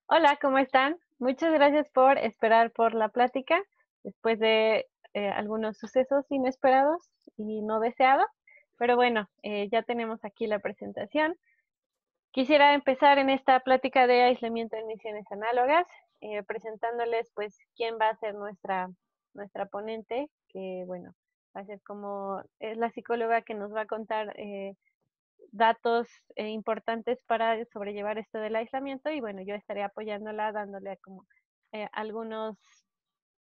Hola, ¿cómo están? Muchas gracias por esperar por la plática después de algunos sucesos inesperados y no deseados. Pero bueno, ya tenemos aquí la presentación. Quisiera empezar en esta plática de aislamiento de emisiones análogas, presentándoles pues quién va a ser nuestra ponente, que bueno, va a ser como es la psicóloga que nos va a contar datos importantes para sobrellevar esto del aislamiento y bueno, yo estaré apoyándola, dándole como algunos,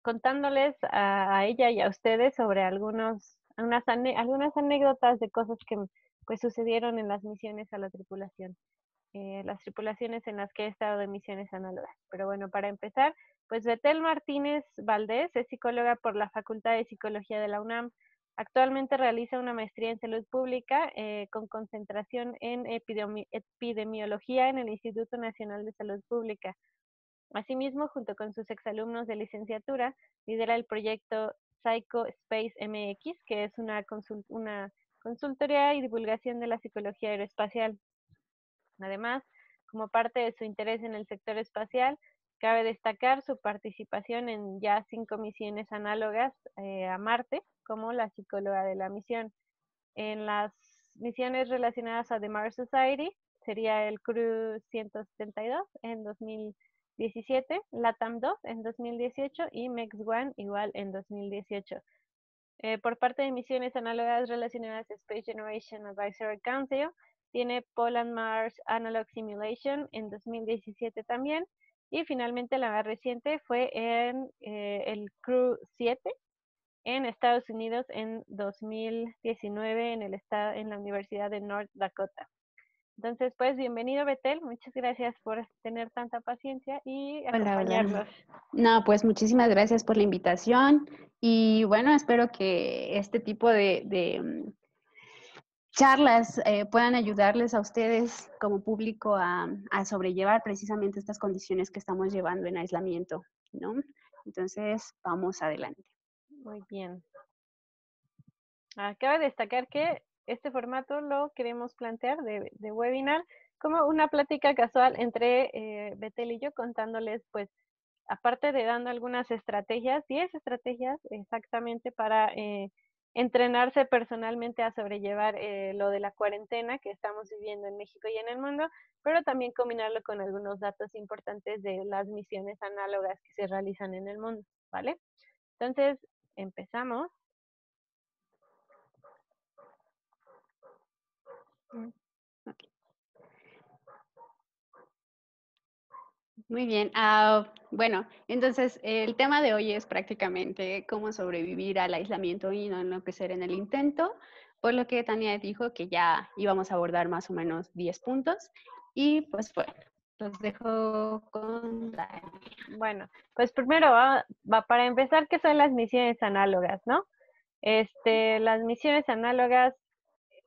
contándoles a ella y a ustedes sobre algunas anécdotas de cosas que pues sucedieron en las misiones a la tripulación, las tripulaciones en las que he estado de misiones análogas. Pero bueno, para empezar, pues Betel Martínez Valdés es psicóloga por la Facultad de Psicología de la UNAM. Actualmente realiza una maestría en salud pública con concentración en epidemiología en el Instituto Nacional de Salud Pública. Asimismo, junto con sus exalumnos de licenciatura, lidera el proyecto Psycho Space MX, que es una consultoría y divulgación de la psicología aeroespacial. Además, como parte de su interés en el sector espacial, cabe destacar su participación en ya 5 misiones análogas a Marte, como la psicóloga de la misión. En las misiones relacionadas a The Mars Society, sería el Crew 172 en 2017, LATAM 2 en 2018 y MEX One igual en 2018. Por parte de misiones análogas relacionadas a Space Generation Advisory Council, tiene Poland Mars Analog Simulation en 2017 también. Y finalmente la más reciente fue en el Crew 7 en Estados Unidos en 2019 en la Universidad de North Dakota. Entonces, pues, bienvenido, Betel. Muchas gracias por tener tanta paciencia y Hola, hola. acompañarnos. No, pues muchísimas gracias por la invitación y bueno, espero que este tipo de charlas puedan ayudarles a ustedes como público a sobrellevar precisamente estas condiciones que estamos llevando en aislamiento, ¿no? Entonces, vamos adelante. Muy bien. Cabe destacar que este formato lo queremos plantear de webinar como una plática casual entre Betel y yo, contándoles, pues, aparte de dando algunas estrategias, 10 estrategias exactamente para entrenarse personalmente a sobrellevar lo de la cuarentena que estamos viviendo en México y en el mundo, pero también combinarlo con algunos datos importantes de las misiones análogas que se realizan en el mundo, ¿vale? Entonces, empezamos. Mm, ok. Muy bien. Bueno, entonces el tema de hoy es prácticamente cómo sobrevivir al aislamiento y no enloquecer en el intento, por lo que Tania dijo que ya íbamos a abordar más o menos 10 puntos y pues bueno, los dejo con Tania. Bueno, pues primero va para empezar, ¿qué son las misiones análogas, no? Las misiones análogas,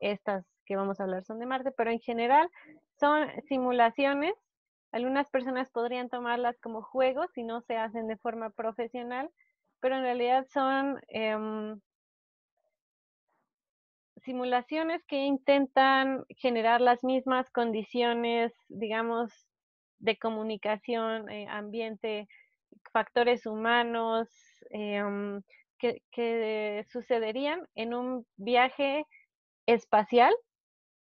estas que vamos a hablar son de Marte, pero en general son simulaciones. Algunas personas podrían tomarlas como juegos si no se hacen de forma profesional, pero en realidad son simulaciones que intentan generar las mismas condiciones, digamos, de comunicación, ambiente, factores humanos, que sucederían en un viaje espacial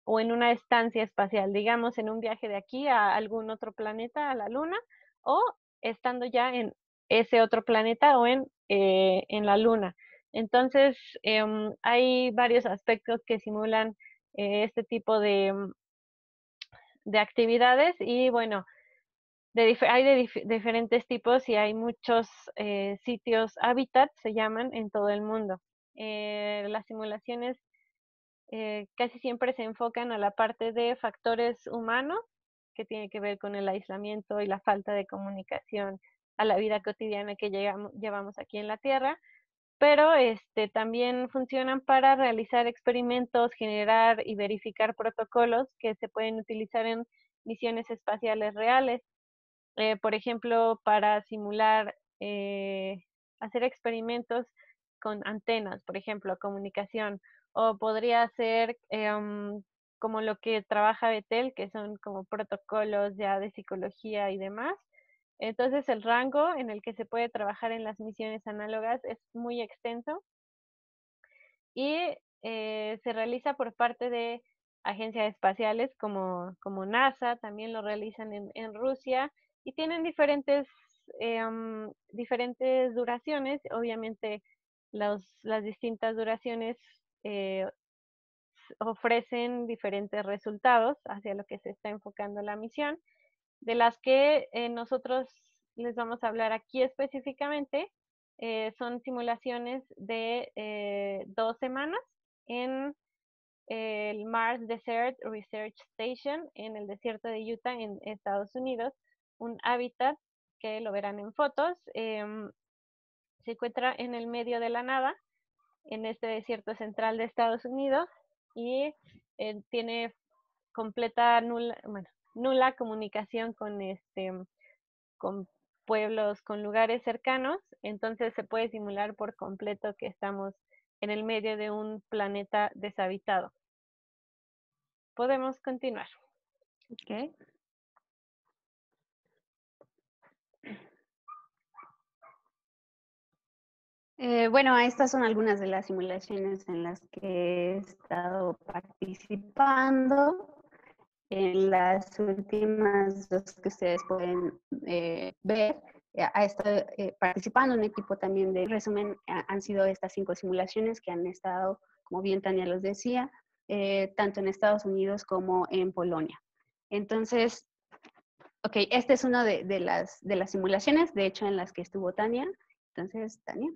o en una estancia espacial, digamos, en un viaje de aquí a algún otro planeta, a la Luna, o estando ya en ese otro planeta o en la Luna. Entonces, hay varios aspectos que simulan este tipo de actividades y bueno, hay de diferentes tipos y hay muchos sitios, hábitats se llaman, en todo el mundo. Las simulaciones casi siempre se enfocan a la parte de factores humanos, que tiene que ver con el aislamiento y la falta de comunicación a la vida cotidiana que llevamos aquí en la Tierra, pero también funcionan para realizar experimentos, generar y verificar protocolos que se pueden utilizar en misiones espaciales reales. Por ejemplo, para simular, hacer experimentos con antenas, por ejemplo, comunicación, o podría ser como lo que trabaja Betel, que son como protocolos ya de psicología y demás, Entonces el rango en el que se puede trabajar en las misiones análogas es muy extenso y se realiza por parte de agencias espaciales como NASA, también lo realizan en Rusia y tienen diferentes duraciones. Obviamente las distintas duraciones eh, ofrecen diferentes resultados hacia lo que se está enfocando la misión, de las que nosotros les vamos a hablar aquí específicamente. Son simulaciones de 2 semanas en el Mars Desert Research Station en el desierto de Utah en Estados Unidos, un hábitat que lo verán en fotos. Se encuentra en el medio de la nada, en este desierto central de Estados Unidos, y tiene completa nula comunicación con pueblos, con lugares cercanos. Entonces se puede simular por completo que estamos en el medio de un planeta deshabitado. Podemos continuar. Okay. Bueno, estas son algunas de las simulaciones en las que he estado participando. En las últimas dos que ustedes pueden ver, ha estado participando un equipo también de resumen. Han sido estas 5 simulaciones que han estado, como bien Tania los decía, tanto en Estados Unidos como en Polonia. Entonces, ok, esta es una de las simulaciones, de hecho, en las que estuvo Tania. Entonces, Tania.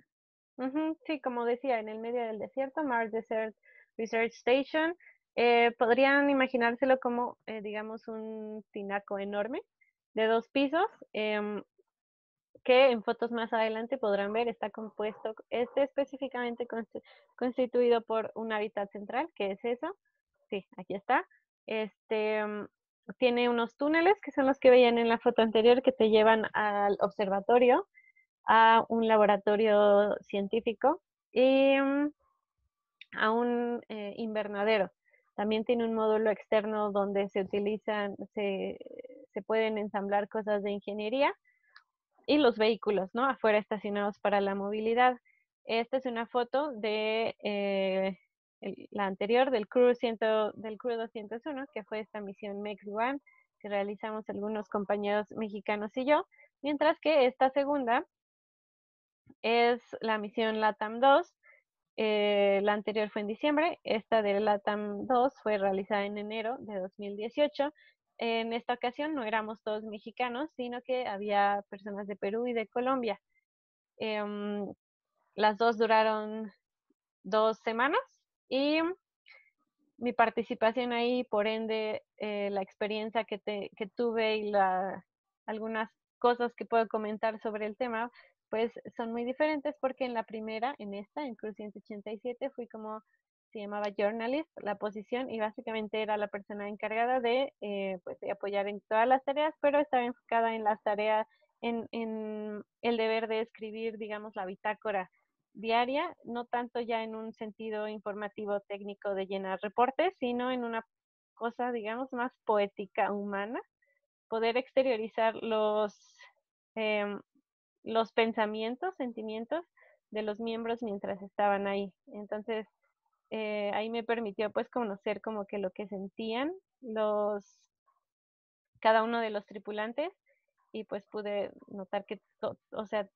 Sí, como decía, en el medio del desierto, Mars Desert Research Station. Podrían imaginárselo como, digamos, un tinaco enorme de 2 pisos, que en fotos más adelante podrán ver, está compuesto, específicamente constituido por un hábitat central, que es eso. Sí, aquí está. Tiene unos túneles que son los que veían en la foto anterior, que te llevan al observatorio, a un laboratorio científico y a un invernadero. También tiene un módulo externo donde se pueden ensamblar cosas de ingeniería, y los vehículos, ¿no? Afuera estacionados para la movilidad. Esta es una foto de la anterior del del Crew 201, que fue esta misión MEX-1 que realizamos algunos compañeros mexicanos y yo, mientras que esta segunda es la misión LATAM 2. La anterior fue en diciembre, esta de LATAM 2 fue realizada en enero de 2018. En esta ocasión no éramos todos mexicanos, sino que había personas de Perú y de Colombia. Las dos duraron 2 semanas y mi participación ahí, por ende, la experiencia que tuve y algunas cosas que puedo comentar sobre el tema, pues son muy diferentes, porque en la primera, en Cruz 187, fui como, se llamaba journalist, la posición, y básicamente era la persona encargada pues, de apoyar en todas las tareas, pero estaba enfocada en las tareas, en el deber de escribir, digamos, la bitácora diaria, no tanto ya en un sentido informativo técnico de llenar reportes, sino en una cosa, digamos, más poética, humana, poder exteriorizar em, los pensamientos, sentimientos de los miembros mientras estaban ahí. Entonces, ahí me permitió pues conocer como que lo que sentían cada uno de los tripulantes, y pues pude notar que, o sea,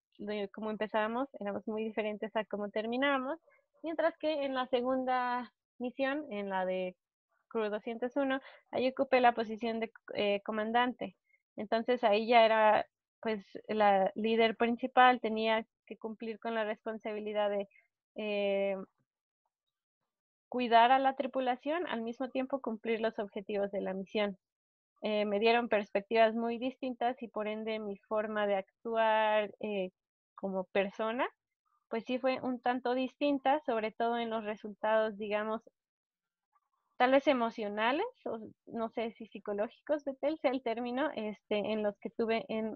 como empezábamos, éramos muy diferentes a cómo terminábamos, mientras que en la segunda misión, en la de Crew 201, ahí ocupé la posición de comandante. Entonces ahí ya era, pues, la líder principal, tenía que cumplir con la responsabilidad de eh, cuidar a la tripulación, al mismo tiempo cumplir los objetivos de la misión. Me dieron perspectivas muy distintas, y por ende mi forma de actuar como persona, pues sí fue un tanto distinta, sobre todo en los resultados, digamos, tal vez emocionales, o no sé si psicológicos, sea el término, en los que tuve en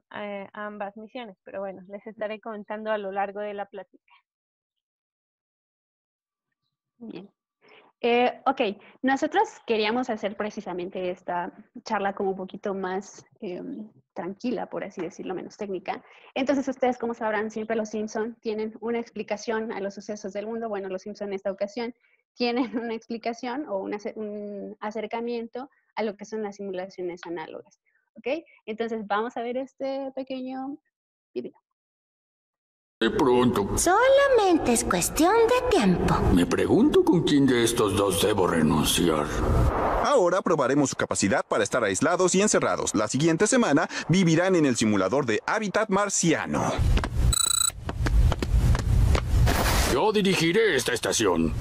ambas misiones. Pero bueno, les estaré comentando a lo largo de la plática. Bien. Ok, nosotros queríamos hacer precisamente esta charla como un poquito más tranquila, por así decirlo, menos técnica. Entonces, ustedes, como sabrán, siempre los Simpson tienen una explicación a los sucesos del mundo. Bueno, los Simpson en esta ocasión tienen una explicación o un acercamiento a lo que son las simulaciones análogas. ¿Ok? Entonces, vamos a ver este pequeño video. De pronto. Solamente es cuestión de tiempo. Me pregunto con quién de estos dos debo renunciar. Ahora probaremos su capacidad para estar aislados y encerrados. La siguiente semana vivirán en el simulador de hábitat marciano. Yo dirigiré esta estación.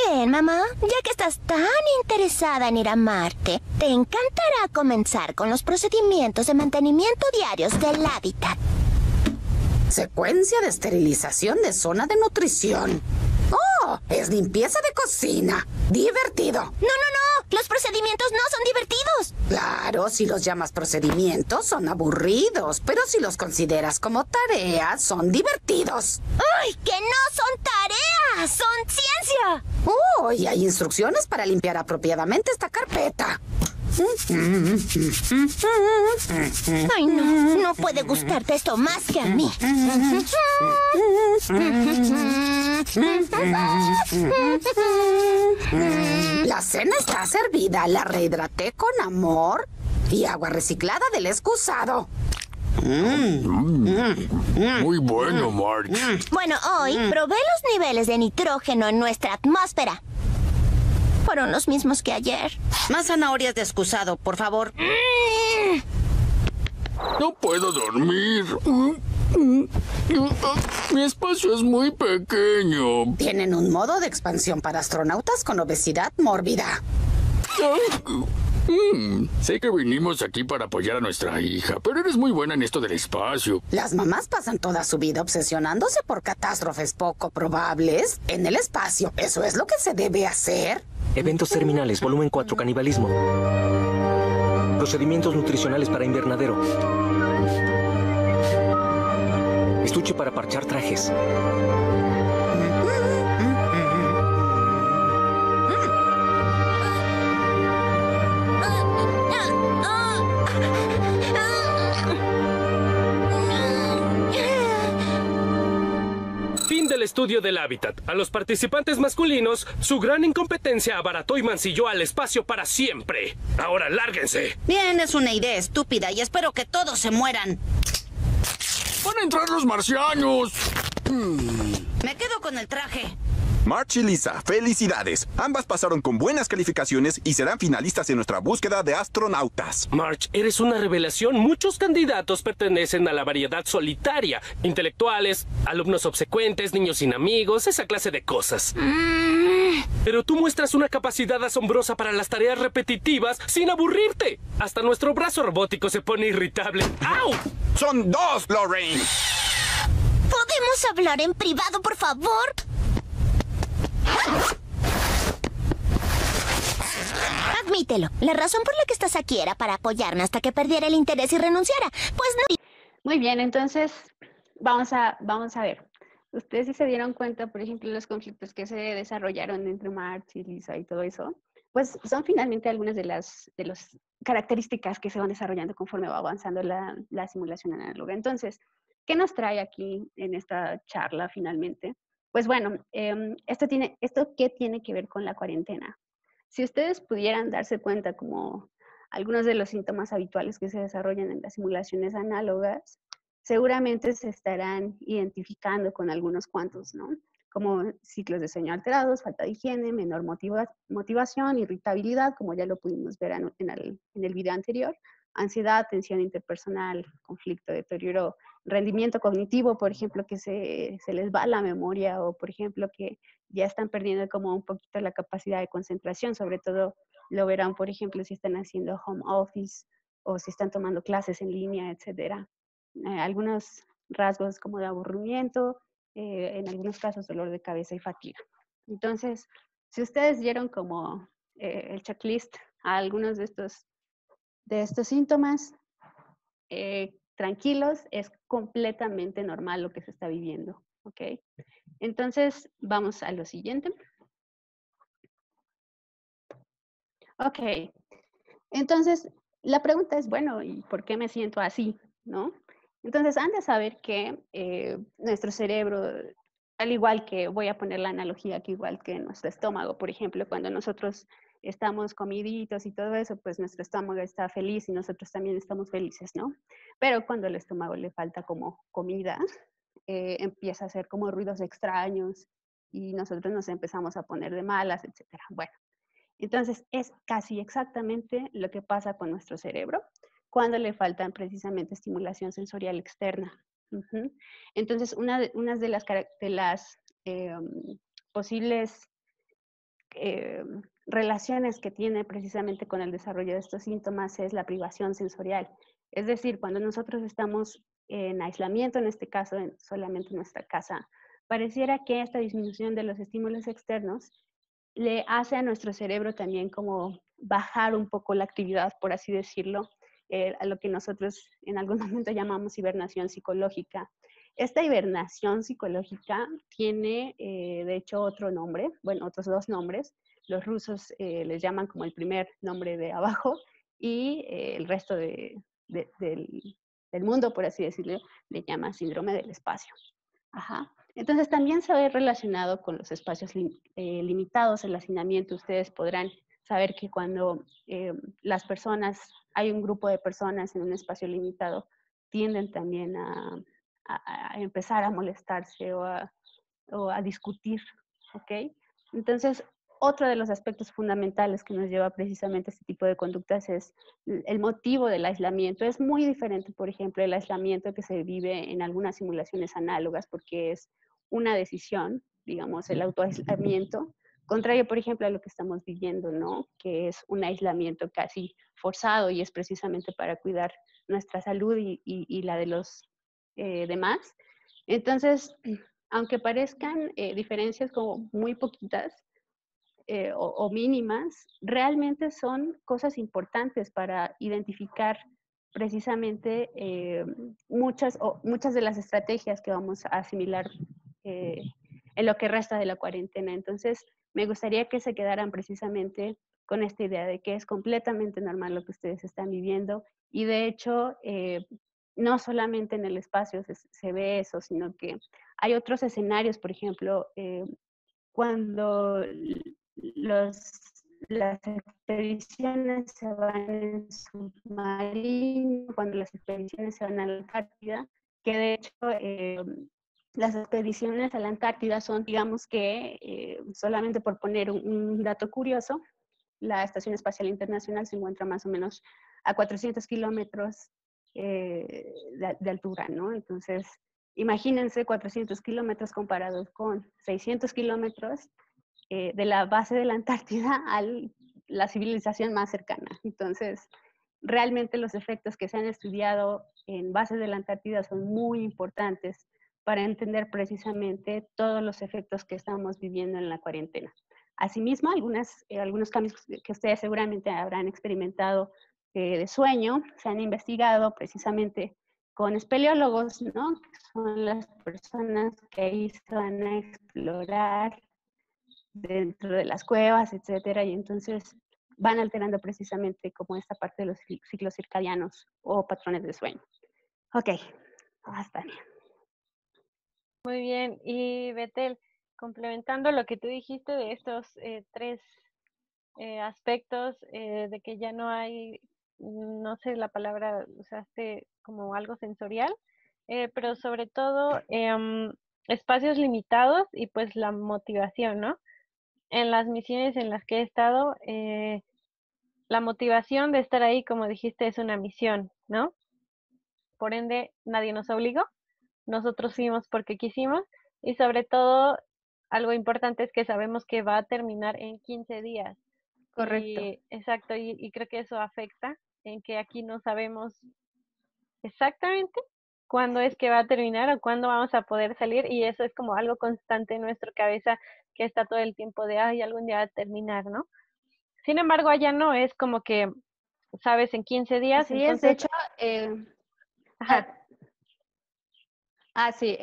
Bien, mamá, ya que estás tan interesada en ir a Marte, te encantará comenzar con los procedimientos de mantenimiento diarios del hábitat. Secuencia de esterilización de zona de nutrición. ¡Oh! Es limpieza de cocina. Divertido. No, los procedimientos no son divertidos. Claro, si los llamas procedimientos son aburridos, pero si los consideras como tareas son divertidos. ¡Ay, que no son tareas! ¡Son ciencia! ¡Oh! Y hay instrucciones para limpiar apropiadamente esta carpeta. Ay, no puede gustarte esto más que a mí. La cena está servida. La rehidraté con amor y agua reciclada del excusado. Muy bueno, Marge. Bueno, hoy probé los niveles de nitrógeno en nuestra atmósfera. Fueron los mismos que ayer. Más zanahorias de excusado, por favor. No puedo dormir. Mi espacio es muy pequeño. Tienen un modo de expansión para astronautas con obesidad mórbida. Sé que vinimos aquí para apoyar a nuestra hija, pero eres muy buena en esto del espacio. Las mamás pasan toda su vida obsesionándose por catástrofes poco probables en el espacio. ¿Eso es lo que se debe hacer? Eventos terminales, volumen 4, canibalismo. Procedimientos nutricionales para invernadero. Estuche para parchar trajes. Fin del estudio del hábitat. A los participantes masculinos, su gran incompetencia abarató y mancilló al espacio para siempre. Ahora lárguense. Bien, es una idea estúpida y espero que todos se mueran. ¡Van a entrar los marcianos! Me quedo con el traje. Marge y Lisa, felicidades. Ambas pasaron con buenas calificaciones y serán finalistas en nuestra búsqueda de astronautas. Marge, eres una revelación. Muchos candidatos pertenecen a la variedad solitaria. Intelectuales, alumnos obsecuentes, niños sin amigos, esa clase de cosas. Pero tú muestras una capacidad asombrosa para las tareas repetitivas sin aburrirte. Hasta nuestro brazo robótico se pone irritable. ¡Au! ¡Son dos, Lorraine! ¿Podemos hablar en privado, por favor? Admítelo. La razón por la que estás aquí era para apoyarme hasta que perdiera el interés y renunciara. Pues no. Muy bien, entonces vamos a ver. Ustedes sí se dieron cuenta, por ejemplo, los conflictos que se desarrollaron entre Marge y Lisa y todo eso, pues son finalmente algunas de las características que se van desarrollando conforme va avanzando la simulación análoga. Entonces, ¿qué nos trae aquí en esta charla finalmente? Pues bueno, ¿esto qué tiene que ver con la cuarentena? Si ustedes pudieran darse cuenta como algunos de los síntomas habituales que se desarrollan en las simulaciones análogas, seguramente se estarán identificando con algunos cuantos, ¿no? Como ciclos de sueño alterados, falta de higiene, menor motivación, irritabilidad, como ya lo pudimos ver en el video anterior, ansiedad, tensión interpersonal, conflicto, deterioro, rendimiento cognitivo, por ejemplo, que se les va la memoria o, por ejemplo, que ya están perdiendo como un poquito la capacidad de concentración, sobre todo lo verán, por ejemplo, si están haciendo home office o si están tomando clases en línea, etcétera. Algunos rasgos como de aburrimiento, en algunos casos dolor de cabeza y fatiga. Entonces, si ustedes dieron como el checklist a algunos de estos síntomas, tranquilos, es completamente normal lo que se está viviendo, ¿ok? Entonces, vamos a lo siguiente. Ok, entonces la pregunta es, bueno, ¿y por qué me siento así? ¿No? Entonces, han de saber que nuestro cerebro, al igual que, voy a poner la analogía que igual que nuestro estómago, por ejemplo, cuando nosotros estamos comiditos y todo eso, pues nuestro estómago está feliz y nosotros también estamos felices, ¿no? Pero cuando al estómago le falta como comida, empieza a hacer como ruidos extraños y nosotros nos empezamos a poner de malas, etcétera. Bueno, entonces es casi exactamente lo que pasa con nuestro cerebro cuando le faltan precisamente estimulación sensorial externa. Ujú. Entonces, una de las posibles relaciones que tiene precisamente con el desarrollo de estos síntomas es la privación sensorial. Es decir, cuando nosotros estamos en aislamiento, en este caso solamente en nuestra casa, pareciera que esta disminución de los estímulos externos le hace a nuestro cerebro también como bajar un poco la actividad, por así decirlo, a lo que nosotros en algún momento llamamos hibernación psicológica. Esta hibernación psicológica tiene, de hecho, otro nombre, bueno, otros dos nombres. Los rusos les llaman como el primer nombre de abajo y el resto del mundo, por así decirlo, le llama síndrome del espacio. Ajá. Entonces también se ve relacionado con los espacios limitados, el hacinamiento. Ustedes podrán saber que cuando las personas, hay un grupo de personas en un espacio limitado, tienden también a empezar a molestarse o a discutir, ¿ok? Entonces, otro de los aspectos fundamentales que nos lleva precisamente a este tipo de conductas es el motivo del aislamiento. Es muy diferente, por ejemplo, el aislamiento que se vive en algunas simulaciones análogas, porque es una decisión, digamos, el autoaislamiento, contrario, por ejemplo, a lo que estamos viviendo, ¿no? Que es un aislamiento casi forzado y es precisamente para cuidar nuestra salud y la de los demás. Entonces, aunque parezcan diferencias como muy poquitas, o mínimas, realmente son cosas importantes para identificar precisamente muchas de las estrategias que vamos a asimilar en lo que resta de la cuarentena. Entonces, me gustaría que se quedaran precisamente con esta idea de que es completamente normal lo que ustedes están viviendo y de hecho, no solamente en el espacio se ve eso, sino que hay otros escenarios, por ejemplo, cuando las expediciones se van en submarino, cuando las expediciones se van a la Antártida, que de hecho las expediciones a la Antártida son, digamos que, solamente por poner un dato curioso, la Estación Espacial Internacional se encuentra más o menos a 400 kilómetros de altura, ¿no? Entonces, imagínense 400 kilómetros comparados con 600 kilómetros de la base de la Antártida a la civilización más cercana. Entonces, realmente los efectos que se han estudiado en base de la Antártida son muy importantes para entender precisamente todos los efectos que estamos viviendo en la cuarentena. Asimismo, algunos cambios que ustedes seguramente habrán experimentado de sueño se han investigado precisamente con espeleólogos, ¿no? Que son las personas que ahí se van a explorar dentro de las cuevas, etcétera, y entonces van alterando precisamente como esta parte de los ciclos circadianos o patrones de sueño. Ok, hasta ahí. Muy bien. Y Betel, complementando lo que tú dijiste de estos tres aspectos, de que ya no hay, no sé la palabra, usaste como algo sensorial, pero sobre todo espacios limitados y pues la motivación, ¿no? En las misiones en las que he estado, la motivación de estar ahí, como dijiste, es una misión, ¿no? Por ende, nadie nos obligó, nosotros fuimos porque quisimos y sobre todo, algo importante es que sabemos que va a terminar en 15 días. Correcto. Exacto, y creo que eso afecta en que aquí no sabemos exactamente cuándo es que va a terminar o cuándo vamos a poder salir y eso es como algo constante en nuestra cabeza que está todo el tiempo de, ay, algún día va a terminar, ¿no? Sin embargo, allá no, es como que, sabes, en 15 días, Así entonces... es, de hecho, Ajá. sí,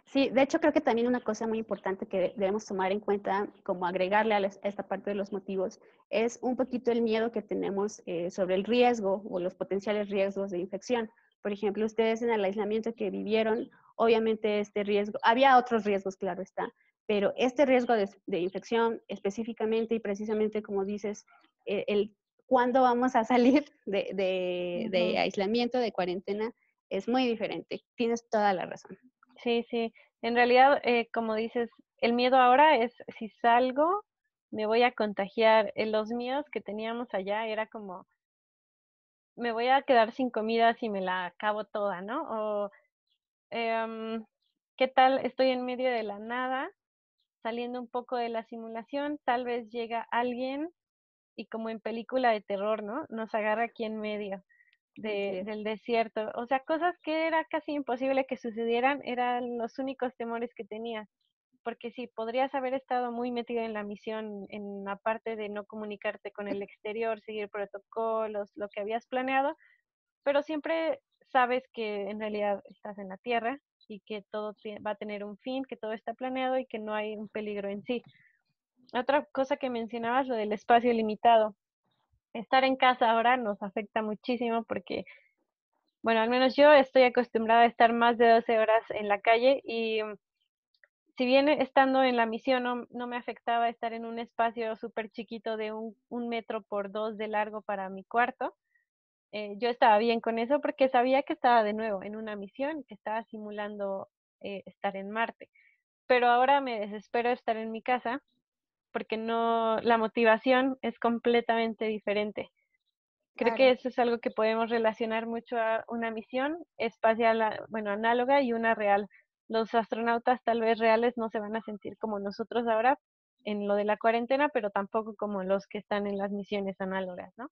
Sí, de hecho creo que también una cosa muy importante que debemos tomar en cuenta, como agregarle a esta parte de los motivos, es un poquito el miedo que tenemos sobre el riesgo o los potenciales riesgos de infección. Por ejemplo, ustedes en el aislamiento que vivieron, obviamente este riesgo, había otros riesgos, claro está, pero este riesgo de infección específicamente y precisamente como dices, el cuándo vamos a salir de aislamiento, de cuarentena, es muy diferente. Tienes toda la razón. Sí, sí. En realidad, como dices, el miedo ahora es si salgo, me voy a contagiar. Los míos que teníamos allá era como, me voy a quedar sin comida si me la acabo toda, ¿no? O, em, ¿qué tal? Estoy en medio de la nada, saliendo un poco de la simulación, tal vez llega alguien y como en película de terror, ¿no? Nos agarra aquí en medio del desierto. O sea, cosas que era casi imposible que sucedieran, eran los únicos temores que tenía. Porque sí, podrías haber estado muy metido en la misión, en la parte de no comunicarte con el exterior, seguir protocolos, lo que habías planeado, pero siempre sabes que en realidad estás en la Tierra y que todo va a tener un fin, que todo está planeado y que no hay un peligro en sí. Otra cosa que mencionabas, lo del espacio limitado. Estar en casa ahora nos afecta muchísimo porque, bueno, al menos yo estoy acostumbrada a estar más de 12 horas en la calle y si bien estando en la misión no me afectaba estar en un espacio súper chiquito de un metro por dos de largo para mi cuarto, yo estaba bien con eso porque sabía que estaba de nuevo en una misión, que estaba simulando estar en Marte. Pero ahora me desespero estar en mi casa porque no, la motivación es completamente diferente. Creo que Claro. eso es algo que podemos relacionar mucho a una misión espacial, bueno, análoga y una real. Los astronautas tal vez reales no se van a sentir como nosotros ahora en lo de la cuarentena, pero tampoco como los que están en las misiones análogas, ¿no?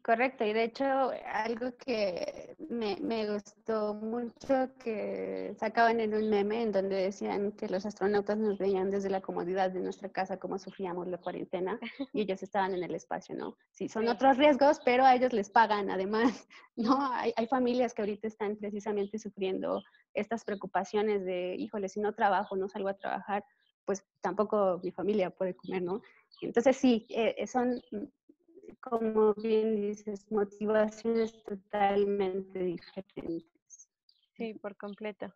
Correcto, y de hecho algo que me gustó mucho que sacaban en un meme en donde decían que los astronautas nos veían desde la comodidad de nuestra casa cómo sufríamos la cuarentena y ellos estaban en el espacio, ¿no? Sí, son Sí. otros riesgos, pero a ellos les pagan además, ¿no? Hay familias que ahorita están precisamente sufriendo estas preocupaciones de, híjole, si no trabajo, no salgo a trabajar, pues tampoco mi familia puede comer, ¿no? Entonces sí, son como bien dices, motivaciones totalmente diferentes. Sí, por completo.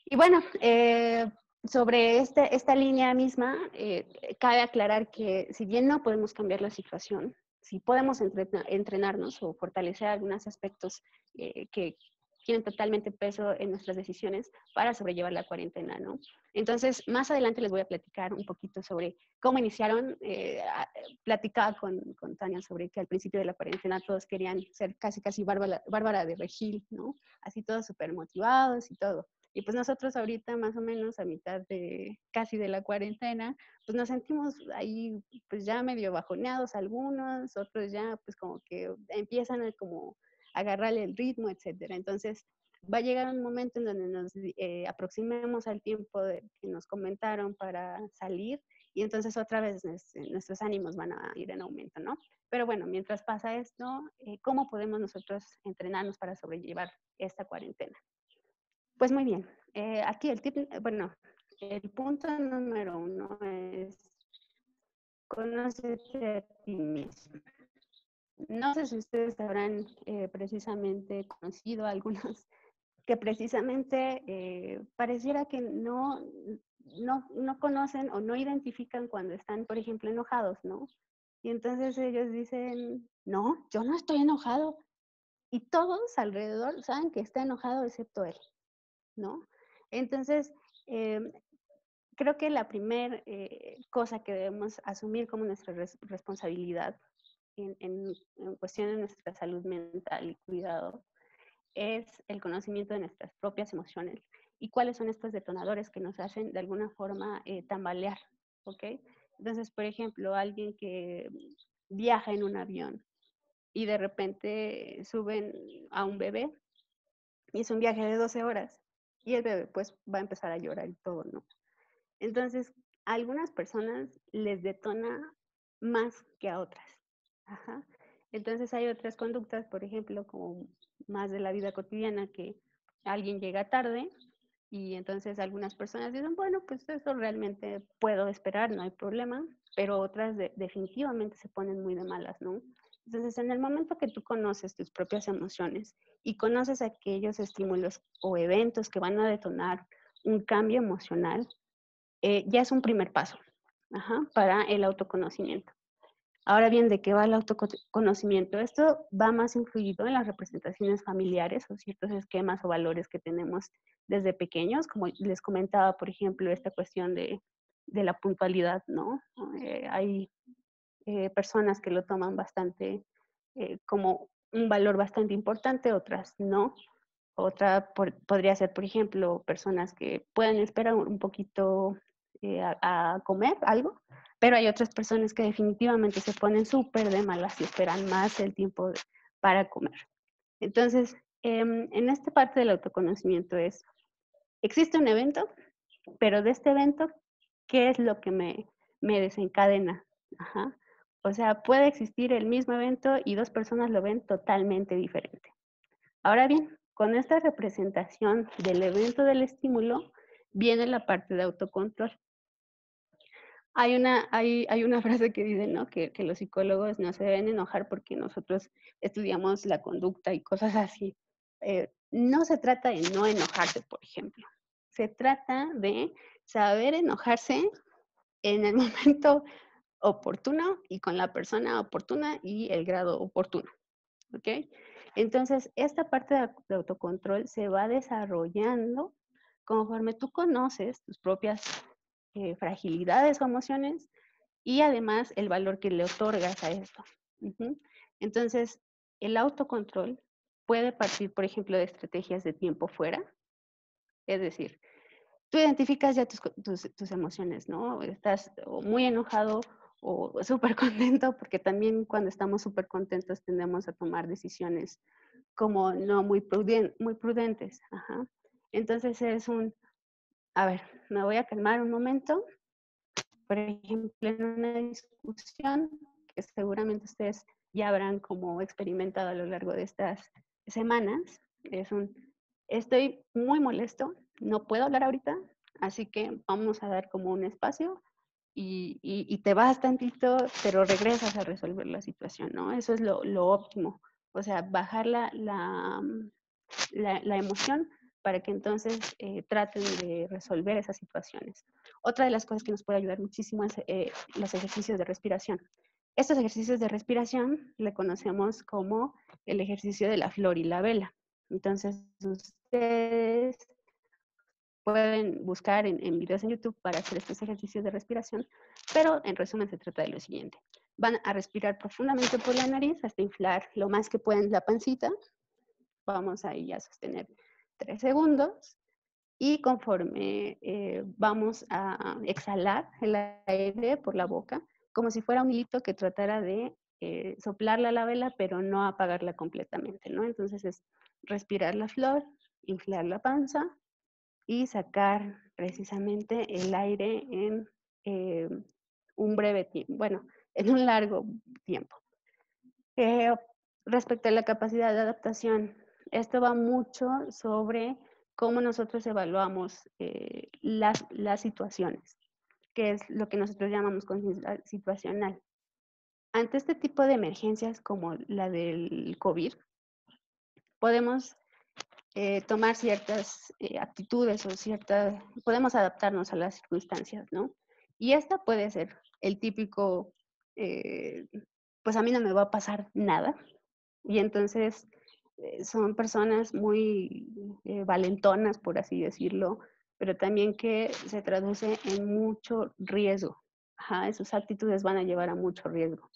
Y bueno, sobre esta línea misma, cabe aclarar que si bien no podemos cambiar la situación, sí podemos entrenarnos o fortalecer algunos aspectos que tienen totalmente peso en nuestras decisiones para sobrellevar la cuarentena, ¿no? Entonces, más adelante les voy a platicar un poquito sobre cómo iniciaron. Platicaba con Tania sobre que al principio de la cuarentena todos querían ser casi Bárbara de Regil, ¿no? Así todos súper motivados y todo. Y pues nosotros ahorita más o menos a mitad de casi de la cuarentena, pues nos sentimos ahí pues ya medio bajoneados algunos, otros ya pues como que empiezan a como agarrarle el ritmo, etcétera. Entonces va a llegar un momento en donde nos aproximemos al tiempo que nos comentaron para salir y entonces otra vez nuestros ánimos van a ir en aumento, ¿no? Pero bueno, mientras pasa esto, ¿cómo podemos nosotros entrenarnos para sobrellevar esta cuarentena? Pues muy bien, aquí el punto número 1 es conócete a ti mismo. No sé si ustedes habrán precisamente conocido a algunos que precisamente pareciera que no conocen o no identifican cuando están, por ejemplo, enojados, ¿no? Y entonces ellos dicen, no, yo no estoy enojado. Y todos alrededor saben que está enojado excepto él, ¿no? Entonces, creo que la primera cosa que debemos asumir como nuestra responsabilidad en cuestión de nuestra salud mental y cuidado es el conocimiento de nuestras propias emociones y cuáles son estos detonadores que nos hacen de alguna forma tambalear, ¿ok? Entonces, por ejemplo, alguien que viaja en un avión y de repente suben a un bebé y es un viaje de 12 horas y el bebé pues va a empezar a llorar y todo, ¿no? Entonces, a algunas personas les detona más que a otras. Ajá. Entonces hay otras conductas, por ejemplo, como más de la vida cotidiana, que alguien llega tarde Y entonces algunas personas dicen, bueno, pues eso realmente puedo esperar, no hay problema, pero otras definitivamente se ponen muy de malas, ¿no? Entonces, en el momento que tú conoces tus propias emociones y conoces aquellos estímulos o eventos que van a detonar un cambio emocional, ya es un primer paso, para el autoconocimiento. Ahora bien, ¿de qué va el autoconocimiento? Esto va más influido en las representaciones familiares o ciertos esquemas o valores que tenemos desde pequeños, como les comentaba, por ejemplo, esta cuestión de la puntualidad, ¿no? Hay personas que lo toman bastante como un valor bastante importante, otras no. Otra podría ser, por ejemplo, personas que pueden esperar un poquito a comer algo, pero hay otras personas que definitivamente se ponen súper de malas y esperan más el tiempo para comer. Entonces, en esta parte del autoconocimiento existe un evento, pero de este evento, ¿qué es lo que me desencadena? Ajá. O sea, puede existir el mismo evento y dos personas lo ven totalmente diferente. Ahora bien, con esta representación del evento del estímulo, viene la parte de autocontrol. Hay una frase que dice, ¿no? Que los psicólogos no se deben enojar porque nosotros estudiamos la conducta y cosas así. No se trata de no enojarse, por ejemplo. Se trata de saber enojarse en el momento oportuno y con la persona oportuna y el grado oportuno. ¿Ok? Entonces, esta parte de autocontrol se va desarrollando conforme tú conoces tus propias fragilidades o emociones y además el valor que le otorgas a esto. Entonces, el autocontrol puede partir, por ejemplo, de estrategias de tiempo fuera, es decir, tú identificas ya tus emociones, ¿no? Estás muy enojado o súper contento, porque también cuando estamos súper contentos tendemos a tomar decisiones como no muy prudentes. Ajá. Entonces a ver, me voy a calmar un momento. Por ejemplo, en una discusión que seguramente ustedes ya habrán como experimentado a lo largo de estas semanas, estoy muy molesto, no puedo hablar ahorita, así que vamos a dar como un espacio y te vas tantito, pero regresas a resolver la situación, ¿no? Eso es lo óptimo. O sea, bajar la emoción para que entonces traten de resolver esas situaciones. Otra de las cosas que nos puede ayudar muchísimo es los ejercicios de respiración. Estos ejercicios de respiración le conocemos como el ejercicio de la flor y la vela. Entonces, ustedes pueden buscar en videos en YouTube para hacer estos ejercicios de respiración, pero en resumen se trata de lo siguiente. Van a respirar profundamente por la nariz hasta inflar lo más que pueden la pancita. Vamos ahí a sostener 3 segundos y conforme vamos a exhalar el aire por la boca, como si fuera un hilito que tratara de soplarla a la vela, pero no apagarla completamente, ¿no? Entonces es respirar la flor, inflar la panza y sacar precisamente el aire en un breve tiempo, bueno, en un largo tiempo. Respecto a la capacidad de adaptación, esto va mucho sobre cómo nosotros evaluamos las situaciones, que es lo que nosotros llamamos conciencia situacional. Ante este tipo de emergencias como la del COVID, podemos tomar ciertas actitudes o podemos adaptarnos a las circunstancias, ¿no? Y esta puede ser el típico, pues a mí no me va a pasar nada. Y entonces son personas muy valentonas, por así decirlo, pero también que se traduce en mucho riesgo. Ajá, sus actitudes van a llevar a mucho riesgo.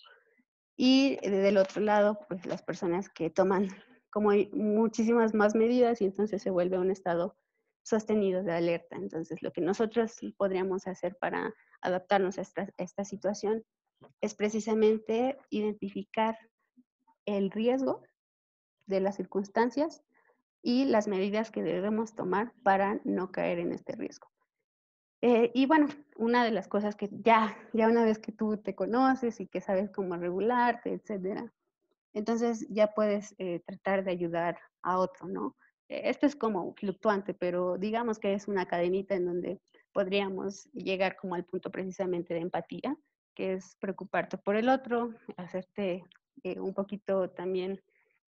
Y del otro lado, pues las personas que toman como hay muchísimas más medidas y entonces se vuelve un estado sostenido de alerta. Entonces, lo que nosotros podríamos hacer para adaptarnos a esta situación es precisamente identificar el riesgo de las circunstancias y las medidas que debemos tomar para no caer en este riesgo. Y bueno, una de las cosas que ya una vez que tú te conoces y que sabes cómo regularte, etcétera, entonces ya puedes tratar de ayudar a otro, ¿no? Esto es como fluctuante, pero digamos que es una cadenita en donde podríamos llegar como al punto precisamente de empatía, que es preocuparte por el otro, hacerte un poquito también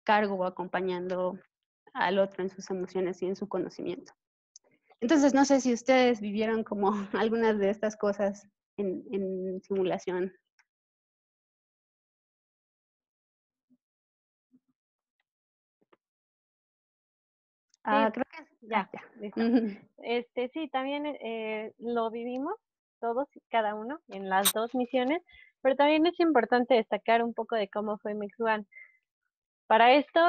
cargo o acompañando al otro en sus emociones y en su conocimiento. Entonces, no sé si ustedes vivieron como algunas de estas cosas en simulación. Sí, Creo que ya, ya. listo. Sí, también lo vivimos todos y cada uno en las dos misiones, pero también es importante destacar un poco de cómo fue Mix One. Para esto,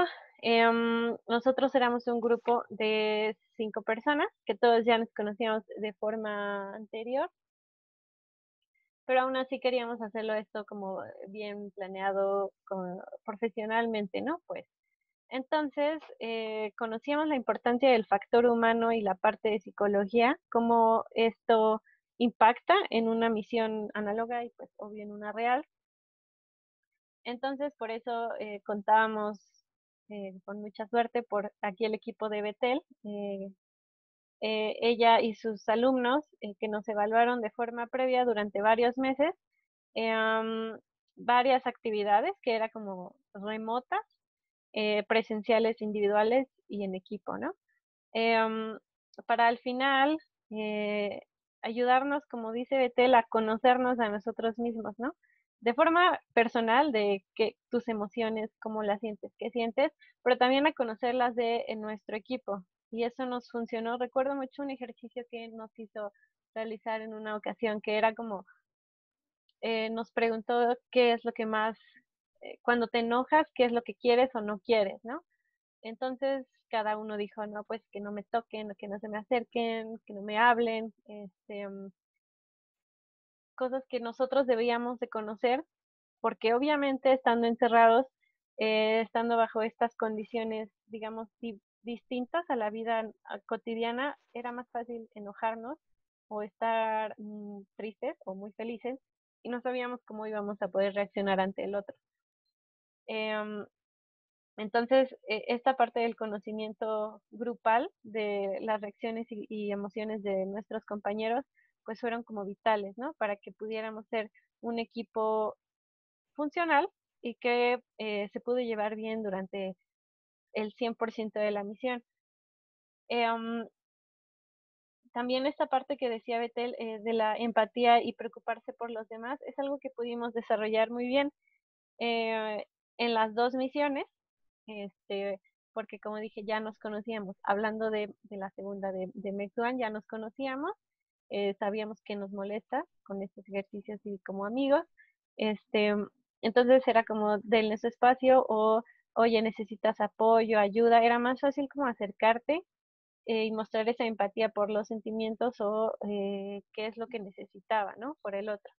nosotros éramos un grupo de 5 personas, que todos ya nos conocíamos de forma anterior, pero aún así queríamos hacerlo esto como bien planeado profesionalmente, ¿no? Pues entonces, conocíamos la importancia del factor humano y la parte de psicología, cómo esto impacta en una misión análoga y pues obvio en una real. Entonces, por eso contábamos con mucha suerte por aquí el equipo de Betel. Ella y sus alumnos que nos evaluaron de forma previa durante varios meses, varias actividades que era como remotas, presenciales individuales y en equipo, ¿no? Para al final eh, ayudarnos, como dice Betel, a conocernos a nosotros mismos, ¿no? De forma personal, de que tus emociones, cómo las sientes, qué sientes, pero también a conocerlas en nuestro equipo. Y eso nos funcionó. Recuerdo mucho un ejercicio que nos hizo realizar en una ocasión, que era como, nos preguntó qué es lo que más, cuando te enojas, qué es lo que quieres o no quieres, ¿no? Entonces cada uno dijo, no, pues que no me toquen, que no se me acerquen, que no me hablen, cosas que nosotros debíamos de conocer, porque obviamente estando encerrados, estando bajo estas condiciones, digamos, distintas a la vida cotidiana, era más fácil enojarnos o estar tristes o muy felices y no sabíamos cómo íbamos a poder reaccionar ante el otro. Em, Entonces, esta parte del conocimiento grupal de las reacciones y emociones de nuestros compañeros, pues fueron como vitales, ¿no? Para que pudiéramos ser un equipo funcional y que se pudo llevar bien durante el 100% de la misión. También esta parte que decía Betel de la empatía y preocuparse por los demás es algo que pudimos desarrollar muy bien en las dos misiones, porque como dije, ya nos conocíamos. Hablando de la segunda de Mexuan, ya nos conocíamos, sabíamos que nos molesta con estos ejercicios y como amigos. Este, entonces era como denle su espacio o, oye, necesitas apoyo, ayuda. Era más fácil como acercarte y mostrar esa empatía por los sentimientos o qué es lo que necesitaba, ¿no? Por el otro.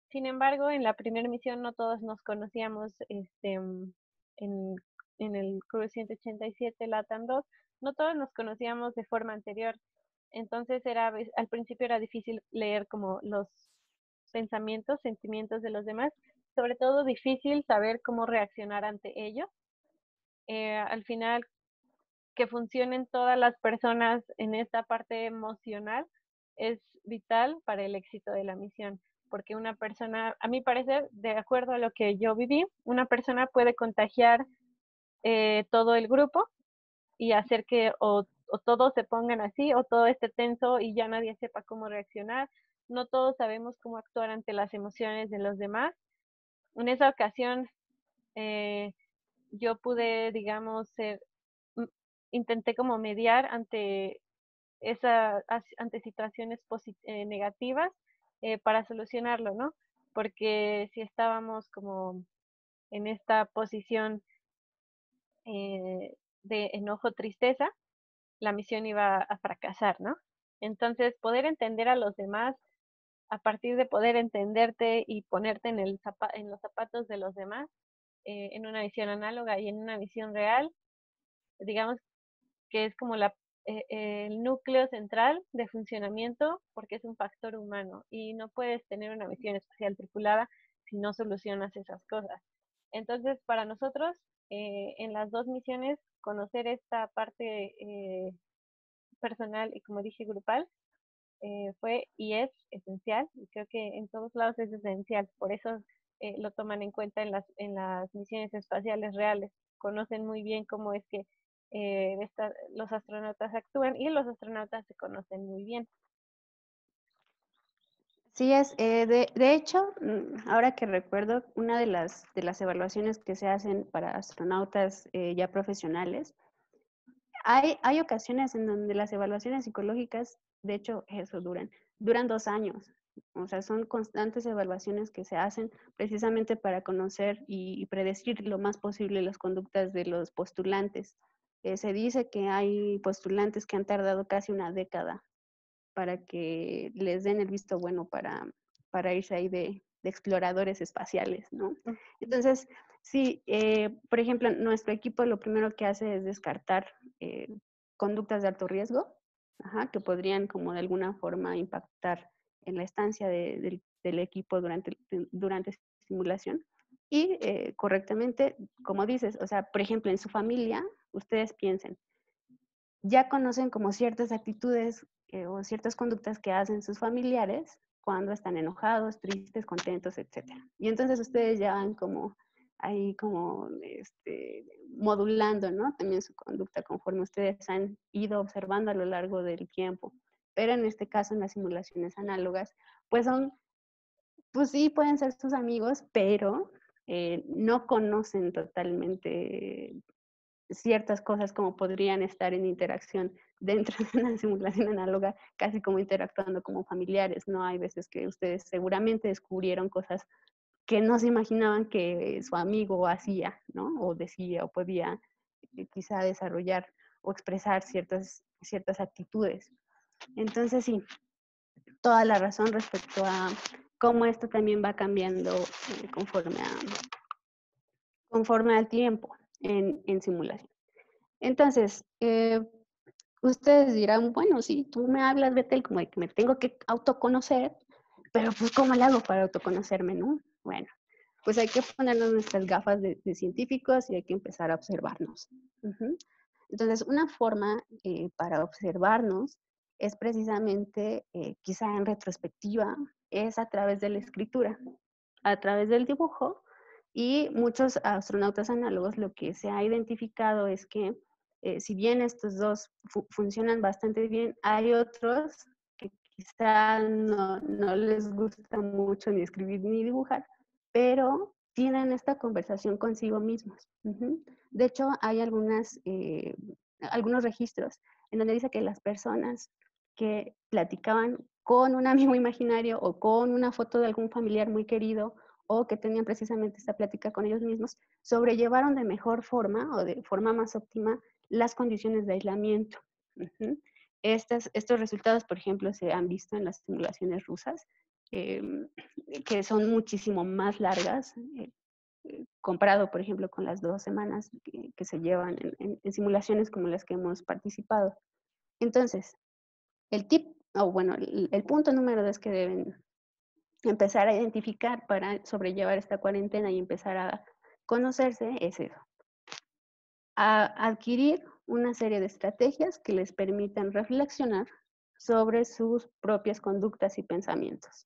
Sin embargo, en la primera misión no todos nos conocíamos en, en el Crew 187 LATAM 2, no todos nos conocíamos de forma anterior. Entonces al principio era difícil leer como los pensamientos, sentimientos de los demás, sobre todo difícil saber cómo reaccionar ante ellos. Al final, que funcionen todas las personas en esta parte emocional es vital para el éxito de la misión, porque una persona, a mi parecer, de acuerdo a lo que yo viví, una persona puede contagiar todo el grupo y hacer que o todos se pongan así o todo esté tenso y ya nadie sepa cómo reaccionar. No todos sabemos cómo actuar ante las emociones de los demás. En esa ocasión, yo pude, digamos, intenté como mediar ante ante situaciones negativas para solucionarlo, ¿no? Porque si estábamos como en esta posición de enojo, tristeza, la misión iba a fracasar, ¿no? Entonces, poder entender a los demás a partir de poder entenderte y ponerte en los zapatos de los demás, en una visión análoga y en una visión real, digamos que es como el núcleo central de funcionamiento porque es un factor humano y no puedes tener una misión espacial tripulada si no solucionas esas cosas. Entonces, para nosotros, en las dos misiones conocer esta parte personal y, como dije, grupal, fue y es esencial, y creo que en todos lados es esencial, por eso lo toman en cuenta en las misiones espaciales reales. Conocen muy bien cómo es que los astronautas actúan y los astronautas se conocen muy bien. Sí es, de hecho, ahora que recuerdo, una de las evaluaciones que se hacen para astronautas ya profesionales, hay ocasiones en donde las evaluaciones psicológicas, de hecho, eso duran 2 años. O sea, son constantes evaluaciones que se hacen precisamente para conocer y predecir lo más posible las conductas de los postulantes. Se dice que hay postulantes que han tardado casi una década para que les den el visto bueno para irse ahí de exploradores espaciales, ¿no? Entonces, sí, por ejemplo, nuestro equipo lo primero que hace es descartar conductas de alto riesgo, que podrían como de alguna forma impactar en la estancia del equipo durante simulación. Y correctamente, como dices, o sea, por ejemplo, en su familia, ustedes piensen, ya conocen como ciertas actitudes o ciertas conductas que hacen sus familiares cuando están enojados, tristes, contentos, etc. Y entonces ustedes ya van como ahí como modulando, ¿no? También su conducta conforme ustedes han ido observando a lo largo del tiempo. Pero en este caso, en las simulaciones análogas, pues pues sí, pueden ser sus amigos, pero no conocen totalmente ciertas cosas como podrían estar en interacción dentro de una simulación análoga, casi como interactuando como familiares, ¿no? Hay veces que ustedes seguramente descubrieron cosas que no se imaginaban que su amigo hacía, ¿no? O decía o podía quizá desarrollar o expresar ciertas actitudes. Entonces, sí, toda la razón respecto a cómo esto también va cambiando conforme al tiempo en simulación. Entonces, ustedes dirán, bueno, si tú me hablas, Betel, como de que me tengo que autoconocer, pero pues ¿cómo le hago para autoconocerme, no? Bueno, pues hay que ponernos nuestras gafas de científicos y hay que empezar a observarnos. Entonces, una forma para observarnos es precisamente, quizá en retrospectiva, es a través de la escritura, a través del dibujo, y muchos astronautas análogos lo que se ha identificado es que si bien estos dos funcionan bastante bien, hay otros que quizá no les gusta mucho ni escribir ni dibujar, pero tienen esta conversación consigo mismos. De hecho, hay algunos registros en donde dice que las personas que platicaban con un amigo imaginario o con una foto de algún familiar muy querido o que tenían precisamente esta plática con ellos mismos, sobrellevaron de mejor forma o de forma más óptima las condiciones de aislamiento. Estos resultados, por ejemplo, se han visto en las simulaciones rusas, que son muchísimo más largas, comparado, por ejemplo, con las 2 semanas que se llevan en simulaciones como las que hemos participado. Entonces, el punto número 2 que deben empezar a identificar para sobrellevar esta cuarentena y empezar a conocerse es eso. A adquirir una serie de estrategias que les permitan reflexionar sobre sus propias conductas y pensamientos.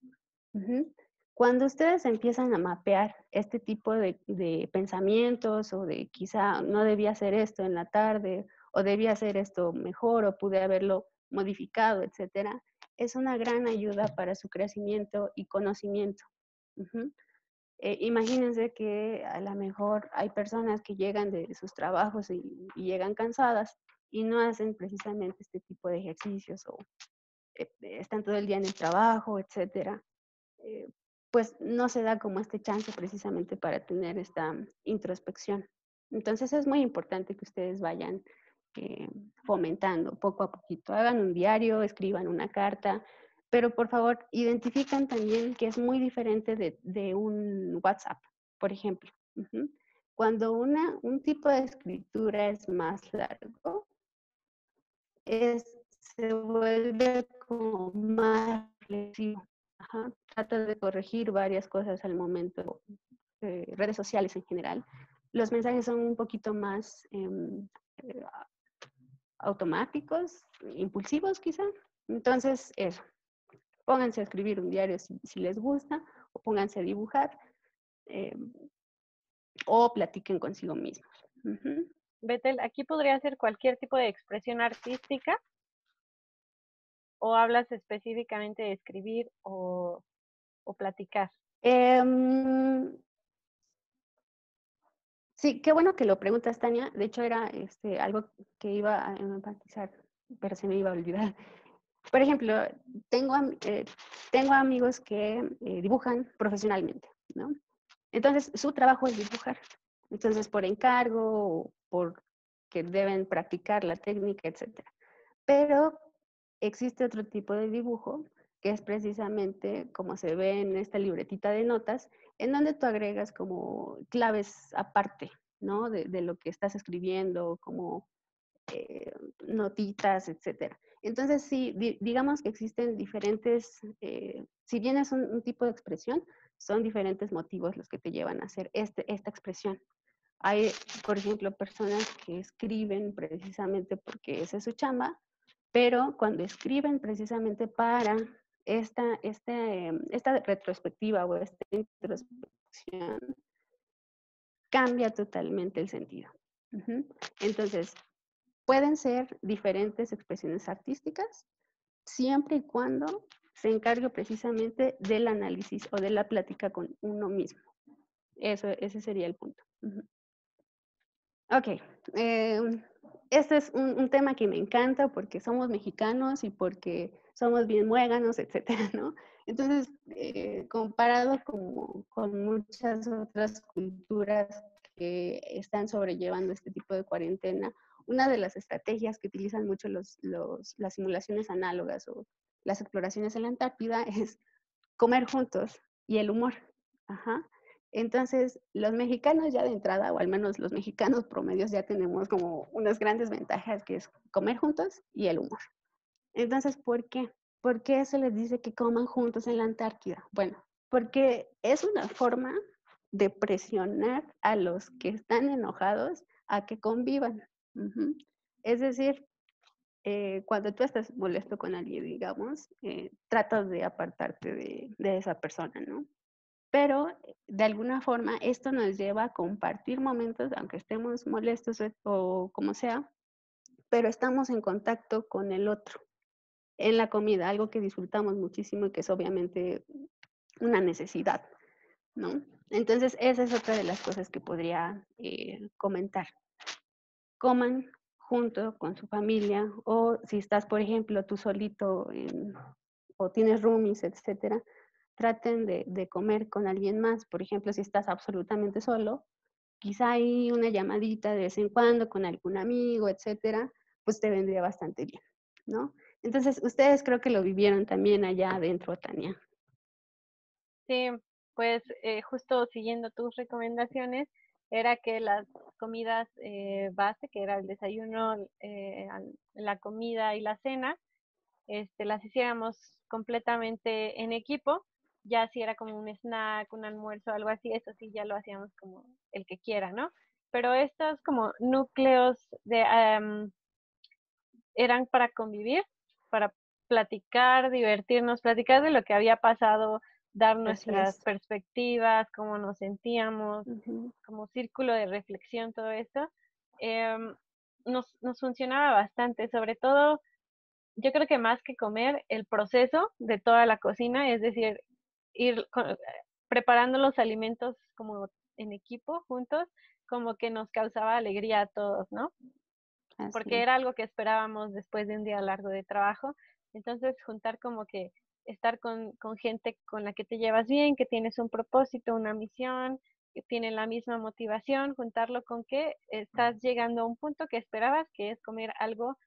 Cuando ustedes empiezan a mapear este tipo de pensamientos o de quizá no debía hacer esto en la tarde o debía hacer esto mejor o pude haberlo modificado, etcétera, es una gran ayuda para su crecimiento y conocimiento. Imagínense que a lo mejor hay personas que llegan de sus trabajos y llegan cansadas y no hacen precisamente este tipo de ejercicios o están todo el día en el trabajo, etcétera. Pues no se da como este chance precisamente para tener esta introspección. Entonces es muy importante que ustedes vayan fomentando poco a poquito. Hagan un diario, escriban una carta, pero por favor identifican también que es muy diferente de un WhatsApp, por ejemplo. Cuando un tipo de escritura es más largo, se vuelve como más reflexivo. Trata de corregir varias cosas al momento, redes sociales en general, los mensajes son un poquito más automáticos, impulsivos quizá. Entonces, eso, pónganse a escribir un diario si les gusta, o pónganse a dibujar, o platiquen consigo mismos. Bethel, aquí podría ser cualquier tipo de expresión artística, o hablas específicamente de escribir o platicar. Sí, qué bueno que lo preguntas, Tania. De hecho, era algo que iba a enfatizar, pero se me iba a olvidar. Por ejemplo, tengo amigos que dibujan profesionalmente, ¿no? Entonces, su trabajo es dibujar. Entonces, por encargo, o porque deben practicar la técnica, etc. Pero existe otro tipo de dibujo, que es precisamente como se ve en esta libretita de notas, en donde tú agregas como claves aparte, ¿no? De lo que estás escribiendo, como notitas, etcétera. Entonces, sí, digamos que existen diferentes, si bien es un tipo de expresión, son diferentes motivos los que te llevan a hacer esta expresión. Hay, por ejemplo, personas que escriben precisamente porque esa es su chamba, pero cuando escriben precisamente para esta retrospectiva o esta introspección, cambia totalmente el sentido. Entonces, pueden ser diferentes expresiones artísticas, siempre y cuando se encargue precisamente del análisis o de la plática con uno mismo. Ese sería el punto. Ok, este es un tema que me encanta porque somos mexicanos y porque somos bien muéganos, etcétera, ¿no? Entonces, comparado con muchas otras culturas que están sobrellevando este tipo de cuarentena, una de las estrategias que utilizan mucho las simulaciones análogas o las exploraciones en la Antártida es comer juntos y el humor. Ajá. Entonces, los mexicanos ya de entrada, o al menos los mexicanos promedios, ya tenemos como unas grandes ventajas, que es comer juntos y el humor. Entonces, ¿por qué? ¿Por qué se les dice que coman juntos en la Antártida? Bueno, porque es una forma de presionar a los que están enojados a que convivan. Es decir, cuando tú estás molesto con alguien, digamos, tratas de apartarte de esa persona, ¿no? Pero de alguna forma esto nos lleva a compartir momentos, aunque estemos molestos o como sea, pero estamos en contacto con el otro en la comida, algo que disfrutamos muchísimo y que es obviamente una necesidad, ¿no? Entonces, esa es otra de las cosas que podría comentar. Coman junto con su familia, o si estás, por ejemplo, tú solito o tienes roomies, etcétera, traten de comer con alguien más. Por ejemplo, si estás absolutamente solo, quizá hay una llamadita de vez en cuando con algún amigo, etcétera, pues te vendría bastante bien, ¿no? Entonces, ustedes creo que lo vivieron también allá adentro, Tania. Sí, pues justo siguiendo tus recomendaciones, era que las comidas base, que era el desayuno, la comida y la cena, las hiciéramos completamente en equipo. Ya si era como un snack, un almuerzo, algo así, eso sí ya lo hacíamos como el que quiera, ¿no? Pero estos como núcleos eran para convivir, para platicar, divertirnos, platicar de lo que había pasado, dar Así nuestras es. perspectivas, cómo nos sentíamos, como círculo de reflexión, todo esto. Nos funcionaba bastante, sobre todo, yo creo que más que comer, el proceso de toda la cocina, es decir, preparando los alimentos como en equipo, juntos, como que nos causaba alegría a todos, ¿no? Porque era algo que esperábamos después de un día largo de trabajo. Entonces, juntar como que estar con gente con la que te llevas bien, que tienes un propósito, una misión, que tienen la misma motivación, juntarlo con que estás llegando a un punto que esperabas, que es comer algo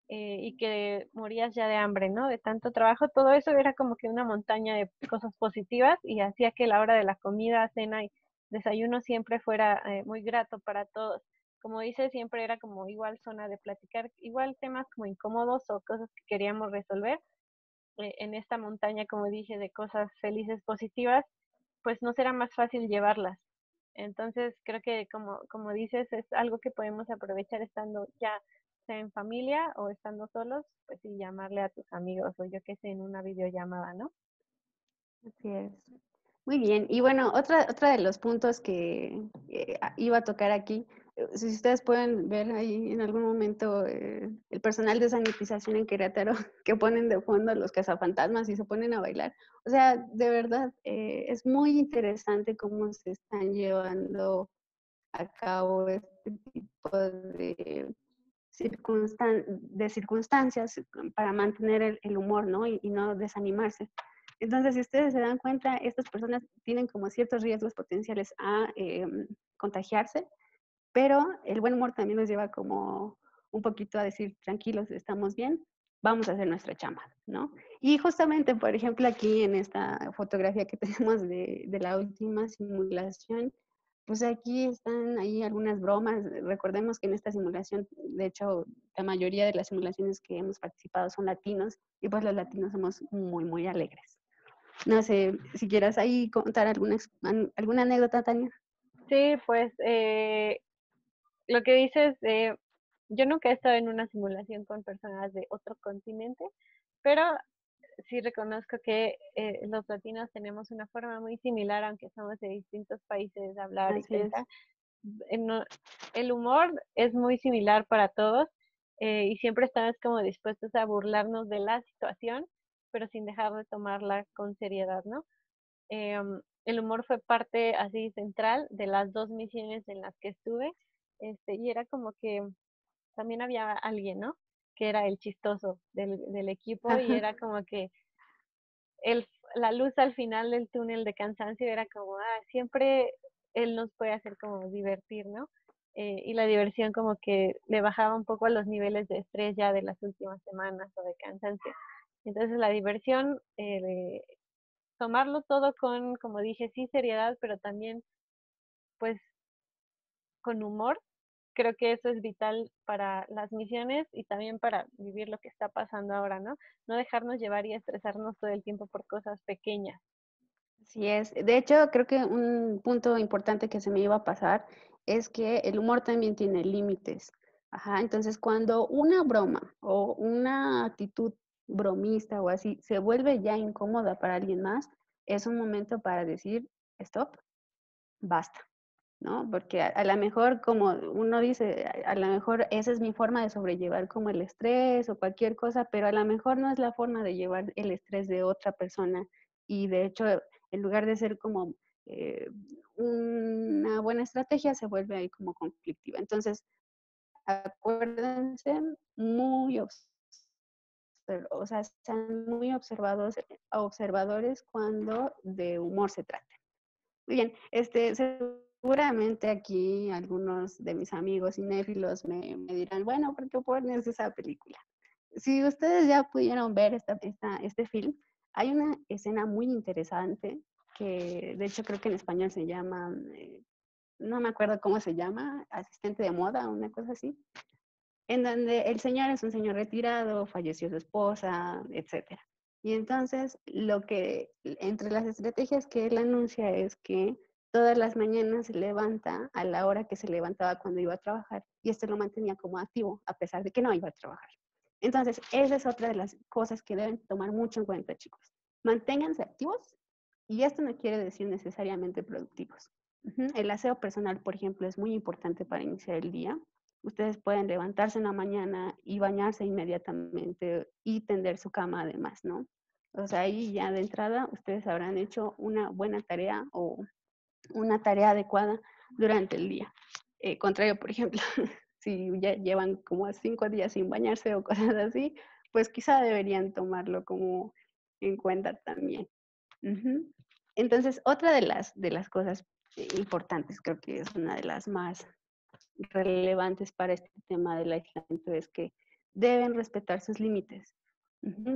y que morías ya de hambre, ¿no? De tanto trabajo, todo eso era como que una montaña de cosas positivas y hacía que la hora de la comida, cena y desayuno siempre fuera muy grato para todos. Como dice, siempre era como igual zona de platicar, igual temas como incómodos o cosas que queríamos resolver. En esta montaña, como dije, de cosas felices, positivas, pues nos era más fácil llevarlas. Entonces, creo que como dices, es algo que podemos aprovechar estando ya sea en familia o estando solos, pues sí, llamarle a tus amigos o yo qué sé, en una videollamada, ¿no? Así es. Muy bien. Y bueno, otra de los puntos que iba a tocar aquí, si ustedes pueden ver ahí en algún momento el personal de sanitización en Querétaro que ponen de fondo a los cazafantasmas y se ponen a bailar. O sea, de verdad, es muy interesante cómo se están llevando a cabo este tipo de circunstancias para mantener el humor, ¿no? Y no desanimarse. Entonces, si ustedes se dan cuenta, estas personas tienen como ciertos riesgos potenciales a contagiarse, pero el buen humor también nos lleva como un poquito a decir, tranquilos, estamos bien, vamos a hacer nuestra chamba, ¿no? Y justamente, por ejemplo, aquí en esta fotografía que tenemos de la última simulación, pues aquí están ahí algunas bromas. Recordemos que en esta simulación, de hecho, la mayoría de las simulaciones que hemos participado son latinos, y pues los latinos somos muy, muy alegres. No sé si quieras ahí contar alguna anécdota, Tania. Sí, pues lo que dices, yo nunca he estado en una simulación con personas de otro continente, pero sí reconozco que los latinos tenemos una forma muy similar, aunque somos de distintos países, de hablar y Así es. pensar. El humor es muy similar para todos y siempre estamos como dispuestos a burlarnos de la situación, pero sin dejar de tomarla con seriedad, ¿no? El humor fue parte así central de las dos misiones en las que estuve, y era como que también había alguien, ¿no? Que era el chistoso del equipo y era como que el, la luz al final del túnel de cansancio era como, siempre él nos puede hacer como divertir, ¿no? Y la diversión como que le bajaba un poco a los niveles de estrés ya de las últimas semanas o de cansancio. Entonces la diversión, tomarlo todo con, como dije, sí, seriedad, pero también pues con humor. Creo que eso es vital para las misiones y también para vivir lo que está pasando ahora, ¿no? No dejarnos llevar y estresarnos todo el tiempo por cosas pequeñas. Así es. De hecho, creo que un punto importante que se me iba a pasar es que el humor también tiene límites. Ajá, entonces cuando una broma o una actitud bromista o así se vuelve ya incómoda para alguien más, es un momento para decir, stop, basta, ¿no? Porque a lo mejor, como uno dice, a lo mejor esa es mi forma de sobrellevar como el estrés o cualquier cosa, pero a lo mejor no es la forma de llevar el estrés de otra persona. Y de hecho, en lugar de ser como eh, una buena estrategia, se vuelve ahí como conflictiva. Entonces, acuérdense o sea, sean muy observadores cuando de humor se trata. Muy bien, seguramente aquí algunos de mis amigos cinéfilos me dirán, bueno, ¿por qué pones esa película? Si ustedes ya pudieron ver este film, hay una escena muy interesante que de hecho creo que en español se llama, no me acuerdo cómo se llama, asistente de moda, una cosa así, en donde el señor es un señor retirado, falleció su esposa, etcétera. Y entonces, entre las estrategias que él anuncia es que todas las mañanas se levanta a la hora que se levantaba cuando iba a trabajar, y esto lo mantenía como activo, a pesar de que no iba a trabajar. Entonces, esa es otra de las cosas que deben tomar mucho en cuenta, chicos. Manténganse activos, y esto no quiere decir necesariamente productivos. El aseo personal, por ejemplo, es muy importante para iniciar el día. Ustedes pueden levantarse en la mañana y bañarse inmediatamente y tender su cama además, ¿no? O sea, ahí ya de entrada ustedes habrán hecho una buena tarea o una tarea adecuada durante el día. Contrario, por ejemplo, si ya llevan como 5 días sin bañarse o cosas así, pues quizá deberían tomarlo como en cuenta también. Entonces, otra de las cosas importantes, creo que es una de las más relevantes para este tema del aislamiento, es que deben respetar sus límites.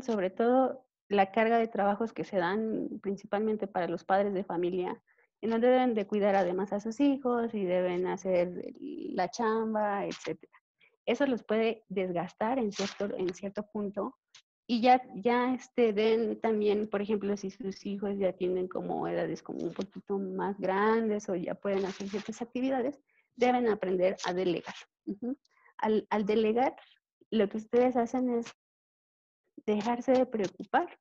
Sobre todo la carga de trabajos que se dan principalmente para los padres de familia, en donde deben de cuidar además a sus hijos y deben hacer la chamba, etcétera. Eso los puede desgastar en cierto punto, Y ya den también, por ejemplo, si sus hijos ya tienen como edades como un poquito más grandes o ya pueden hacer ciertas actividades, deben aprender a delegar. Ujú. Al delegar, lo que ustedes hacen es dejarse de preocupar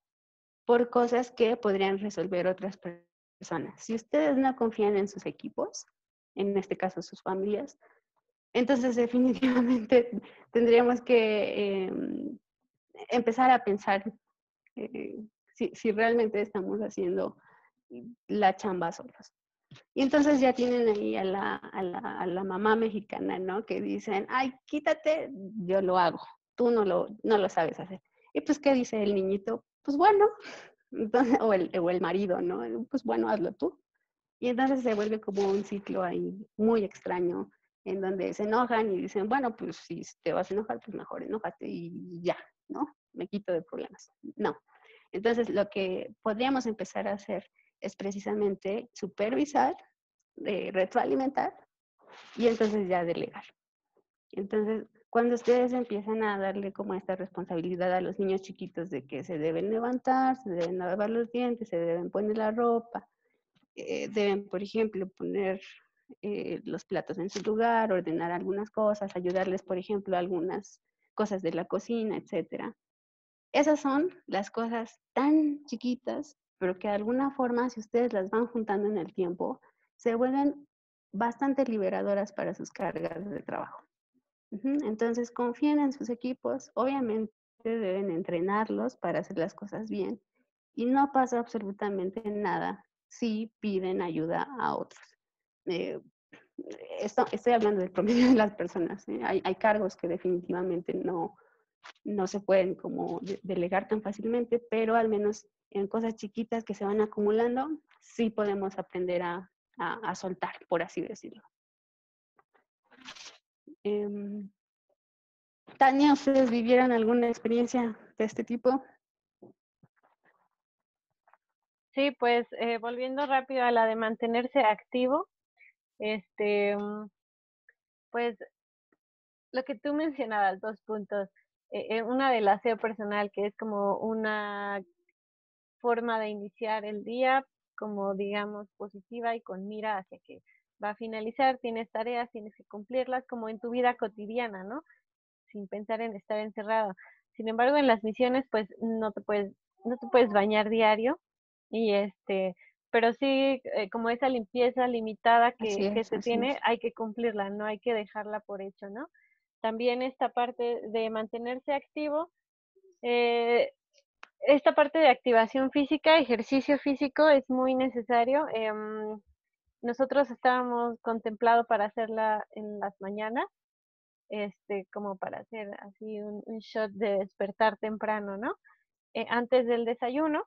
por cosas que podrían resolver otras personas. Si ustedes no confían en sus equipos, en este caso sus familias, entonces definitivamente tendríamos que empezar a pensar si realmente estamos haciendo la chamba solos. Y entonces ya tienen ahí a la mamá mexicana, ¿no? Que dicen, ay, quítate, yo lo hago, tú no lo sabes hacer. Y pues, ¿qué dice el niñito? Pues bueno, entonces, o el marido, ¿no? Pues bueno, hazlo tú. Y entonces se vuelve como un ciclo ahí muy extraño, en donde se enojan y dicen, bueno, pues si te vas a enojar, pues mejor enójate y ya, ¿no? Me quito de problemas. No. Entonces, lo que podríamos empezar a hacer es precisamente supervisar, retroalimentar y entonces ya delegar. Entonces, cuando ustedes empiezan a darle como esta responsabilidad a los niños chiquitos de que se deben levantar, se deben lavar los dientes, se deben poner la ropa, deben, por ejemplo, poner los platos en su lugar, ordenar algunas cosas, ayudarles, por ejemplo, a algunas cosas de la cocina, etcétera. Esas son las cosas tan chiquitas, pero que de alguna forma, si ustedes las van juntando en el tiempo, se vuelven bastante liberadoras para sus cargas de trabajo. Entonces, confíen en sus equipos, obviamente deben entrenarlos para hacer las cosas bien y no pasa absolutamente nada si piden ayuda a otros. Eh, estoy hablando del promedio de las personas. Hay cargos que definitivamente no se pueden como delegar tan fácilmente, pero al menos en cosas chiquitas que se van acumulando, sí podemos aprender a soltar, por así decirlo. Tania, ¿ustedes vivieron alguna experiencia de este tipo? Sí, pues volviendo rápido a la de mantenerse activo, pues lo que tú mencionabas, 2 puntos. Una del aseo personal, que es como una forma de iniciar el día, como digamos positiva y con mira hacia que va a finalizar, tienes tareas, tienes que cumplirlas como en tu vida cotidiana, ¿no? Sin pensar en estar encerrado. Sin embargo, en las misiones, pues no te puedes bañar diario y pero sí, como esa limpieza limitada que se Así tiene, es. hay que cumplirla, no hay que dejarla por hecho, ¿no? También esta parte de mantenerse activo, eh, esta parte de activación física, ejercicio físico es muy necesario. Nosotros estábamos contemplado para hacerla en las mañanas, como para hacer así un shot de despertar temprano, ¿no? Antes del desayuno,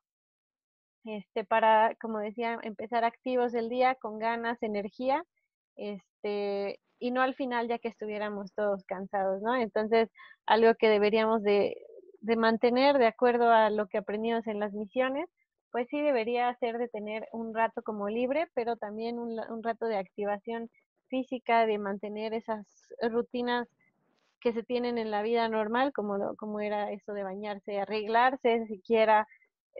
para, como decía, empezar activos el día con ganas, energía, y no al final ya que estuviéramos todos cansados, ¿no? Entonces, algo que deberíamos de mantener de acuerdo a lo que aprendimos en las misiones, pues sí debería ser de tener un rato como libre, pero también un rato de activación física, de mantener esas rutinas que se tienen en la vida normal, como era eso de bañarse, arreglarse, siquiera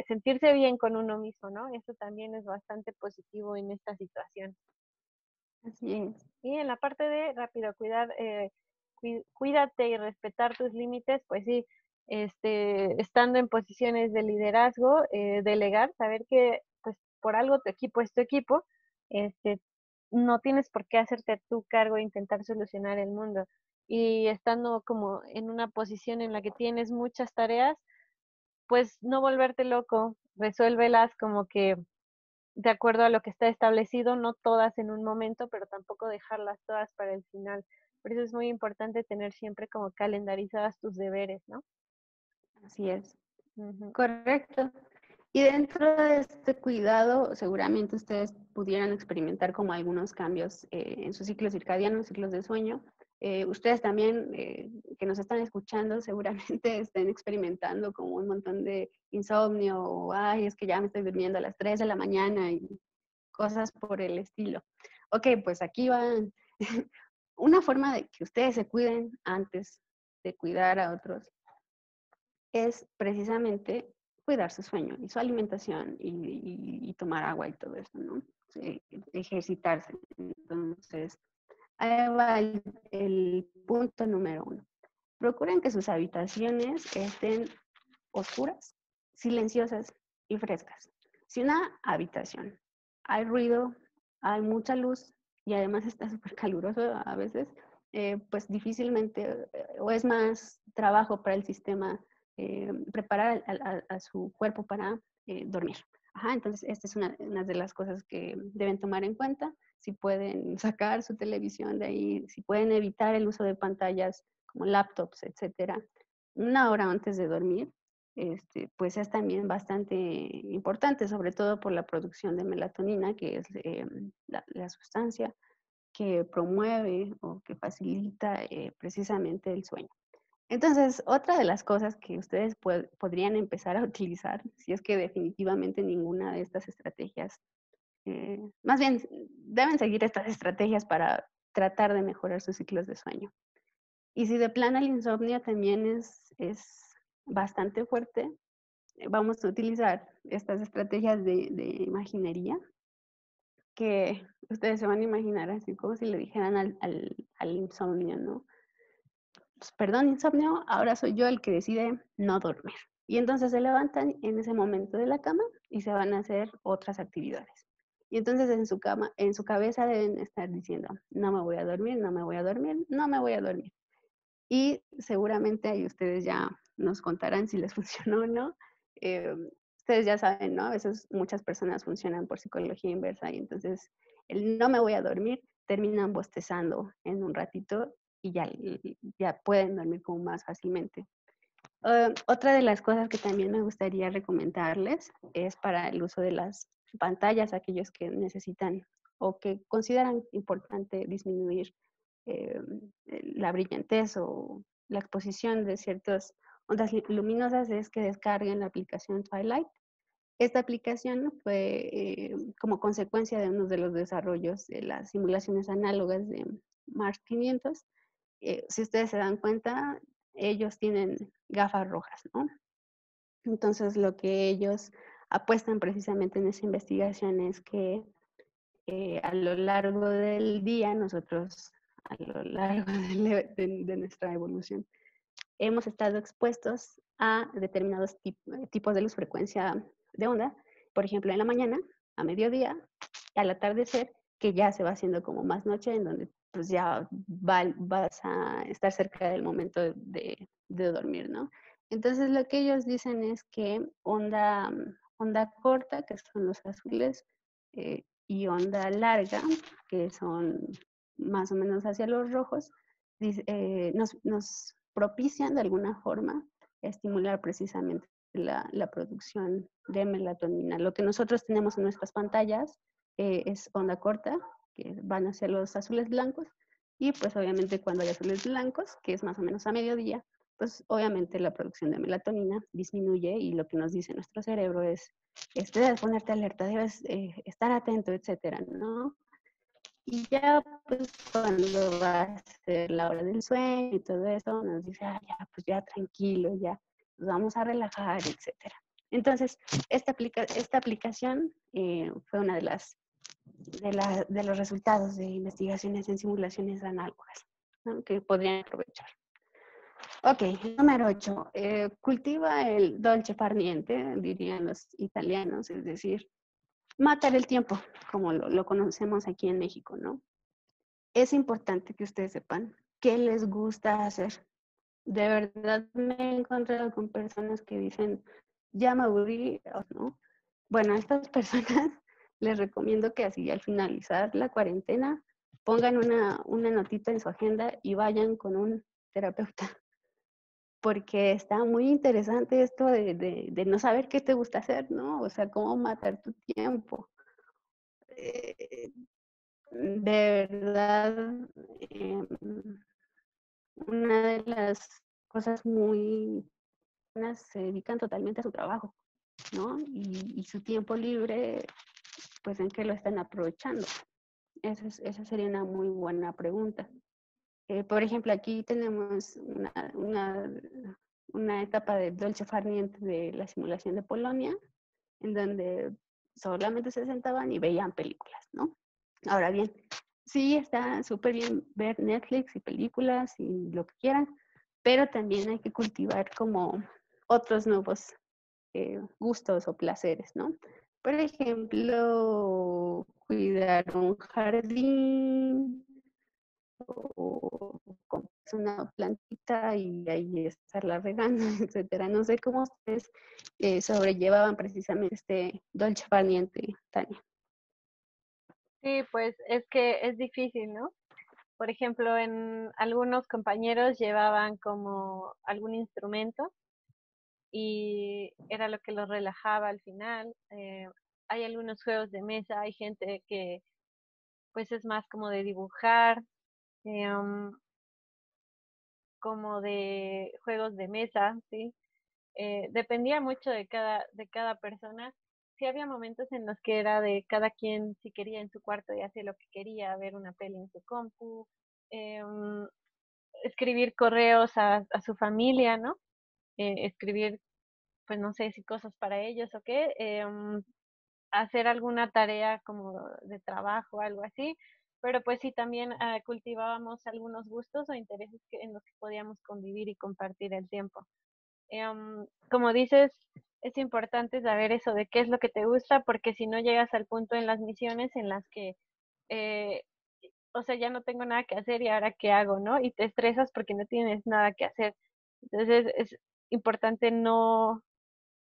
sentirse bien con uno mismo, ¿no? Eso también es bastante positivo en esta situación. Así es. Y en la parte de rápido, cuídate y respetar tus límites, pues sí, estando en posiciones de liderazgo, delegar, saber que pues por algo tu equipo es tu equipo, no tienes por qué hacerte tú cargo e intentar solucionar el mundo. Y estando como en una posición en la que tienes muchas tareas, pues no volverte loco, resuélvelas como que de acuerdo a lo que está establecido, no todas en un momento, pero tampoco dejarlas todas para el final. Por eso es muy importante tener siempre como calendarizadas tus deberes, ¿no? Así es. Ujú. Correcto. Y dentro de este cuidado, seguramente ustedes pudieran experimentar como algunos cambios en sus ciclos circadianos, ciclos de sueño. Ustedes también, que nos están escuchando, seguramente estén experimentando como un montón de insomnio, o ay, es que ya me estoy durmiendo a las 3 de la mañana y cosas por el estilo. Ok, pues aquí van una forma de que ustedes se cuiden antes de cuidar a otros es precisamente cuidar su sueño y su alimentación y tomar agua y todo eso, ¿no? Ejercitarse. Entonces, ahí va el punto número 1. Procuren que sus habitaciones estén oscuras, silenciosas y frescas. Si una habitación hay ruido, hay mucha luz y además está súper caluroso a veces, pues difícilmente o es más trabajo para el sistema preparar a su cuerpo para dormir. Ajá, entonces, esta es una de las cosas que deben tomar en cuenta. Si pueden sacar su televisión de ahí, si pueden evitar el uso de pantallas como laptops, etcétera, 1 hora antes de dormir, pues es también bastante importante, sobre todo por la producción de melatonina, que es la sustancia que promueve o que facilita precisamente el sueño. Entonces, otra de las cosas que ustedes podrían empezar a utilizar, si es que definitivamente ninguna de estas estrategias, más bien deben seguir estas estrategias para tratar de mejorar sus ciclos de sueño. Y si de plano el insomnio también es bastante fuerte, vamos a utilizar estas estrategias de imaginería, que ustedes se van a imaginar así como si le dijeran al insomnio, ¿no? Pues, perdón, insomnio, ahora soy yo el que decide no dormir. Y entonces se levantan en ese momento de la cama y se van a hacer otras actividades. Y entonces en su cama, en su cabeza deben estar diciendo, no me voy a dormir, no me voy a dormir, no me voy a dormir. Y seguramente ahí ustedes ya nos contarán si les funcionó o no. Ustedes ya saben, ¿no? A veces muchas personas funcionan por psicología inversa y entonces el no me voy a dormir terminan bostezando en un ratito y ya pueden dormir como más fácilmente. Otra de las cosas que también me gustaría recomendarles es para el uso de las pantallas, aquellos que necesitan o que consideran importante disminuir la brillantez o la exposición de ciertas ondas luminosas, es que descarguen la aplicación Twilight. Esta aplicación fue como consecuencia de uno de los desarrollos de las simulaciones análogas de Mars 500. Si ustedes se dan cuenta, ellos tienen gafas rojas, ¿no? Entonces, lo que ellos apuestan precisamente en esa investigación es que a lo largo del día, nosotros, a lo largo de nuestra evolución, hemos estado expuestos a determinados tipos de luz, frecuencia de onda, por ejemplo, en la mañana, a mediodía, al atardecer, que ya se va haciendo como más noche, en donde pues ya vas a estar cerca del momento de dormir, ¿no? Entonces lo que ellos dicen es que onda corta, que son los azules, y onda larga, que son más o menos hacia los rojos, nos propician de alguna forma estimular precisamente la producción de melatonina. Lo que nosotros tenemos en nuestras pantallas es onda corta, que van a ser los azules blancos, y pues obviamente cuando hay azules blancos, que es más o menos a mediodía, pues obviamente la producción de melatonina disminuye y lo que nos dice nuestro cerebro es, debes ponerte alerta, debes estar atento, etcétera, ¿no? Y ya, pues, cuando va a ser la hora del sueño y todo eso, nos dice, ya, pues ya tranquilo, ya, nos vamos a relajar, etcétera. Entonces, esta aplicación fue una de los resultados de investigaciones en simulaciones análogas, ¿no? Que podrían aprovechar. Ok, número 8. Cultiva el dolce far niente, dirían los italianos, es decir, matar el tiempo, como lo conocemos aquí en México, ¿no? Es importante que ustedes sepan qué les gusta hacer. De verdad me he encontrado con personas que dicen, ya me aburrí, ¿no? Bueno, a estas personas les recomiendo que así al finalizar la cuarentena pongan una notita en su agenda y vayan con un terapeuta. Porque está muy interesante esto de no saber qué te gusta hacer, ¿no? O sea, cómo matar tu tiempo. De verdad, una de las cosas muy buenas, se dedican totalmente a su trabajo, ¿no? Y su tiempo libre, pues, ¿en qué lo están aprovechando? Esa sería una muy buena pregunta. Por ejemplo, aquí tenemos una etapa de dolce far niente de la simulación de Polonia, en donde solamente se sentaban y veían películas, ¿no? Ahora bien, sí está súper bien ver Netflix y películas y lo que quieran, pero también hay que cultivar como otros nuevos gustos o placeres, ¿no? Por ejemplo, cuidar un jardín o comprarse una plantita y ahí estarla regando, etcétera. No sé cómo ustedes sobrellevaban precisamente este dolce far niente, Tania. Sí, pues es que es difícil, ¿no? Por ejemplo, en algunos compañeros llevaban como algún instrumento y era lo que los relajaba al final. Hay algunos juegos de mesa, hay gente que pues es más como de dibujar, um, como de juegos de mesa, ¿sí? Dependía mucho de cada persona. Sí había momentos en los que era de cada quien si quería en su cuarto y hacía lo que quería, ver una peli en su compu, um, escribir correos a su familia, ¿no? Escribir, pues no sé si cosas para ellos o qué, hacer alguna tarea como de trabajo, algo así, pero pues sí también cultivábamos algunos gustos o intereses en los que podíamos convivir y compartir el tiempo. Como dices, es importante saber eso de qué es lo que te gusta, porque si no llegas al punto en las misiones en las que, eh, o sea, ya no tengo nada que hacer y ahora qué hago, ¿no? Y te estresas porque no tienes nada que hacer. Entonces es importante no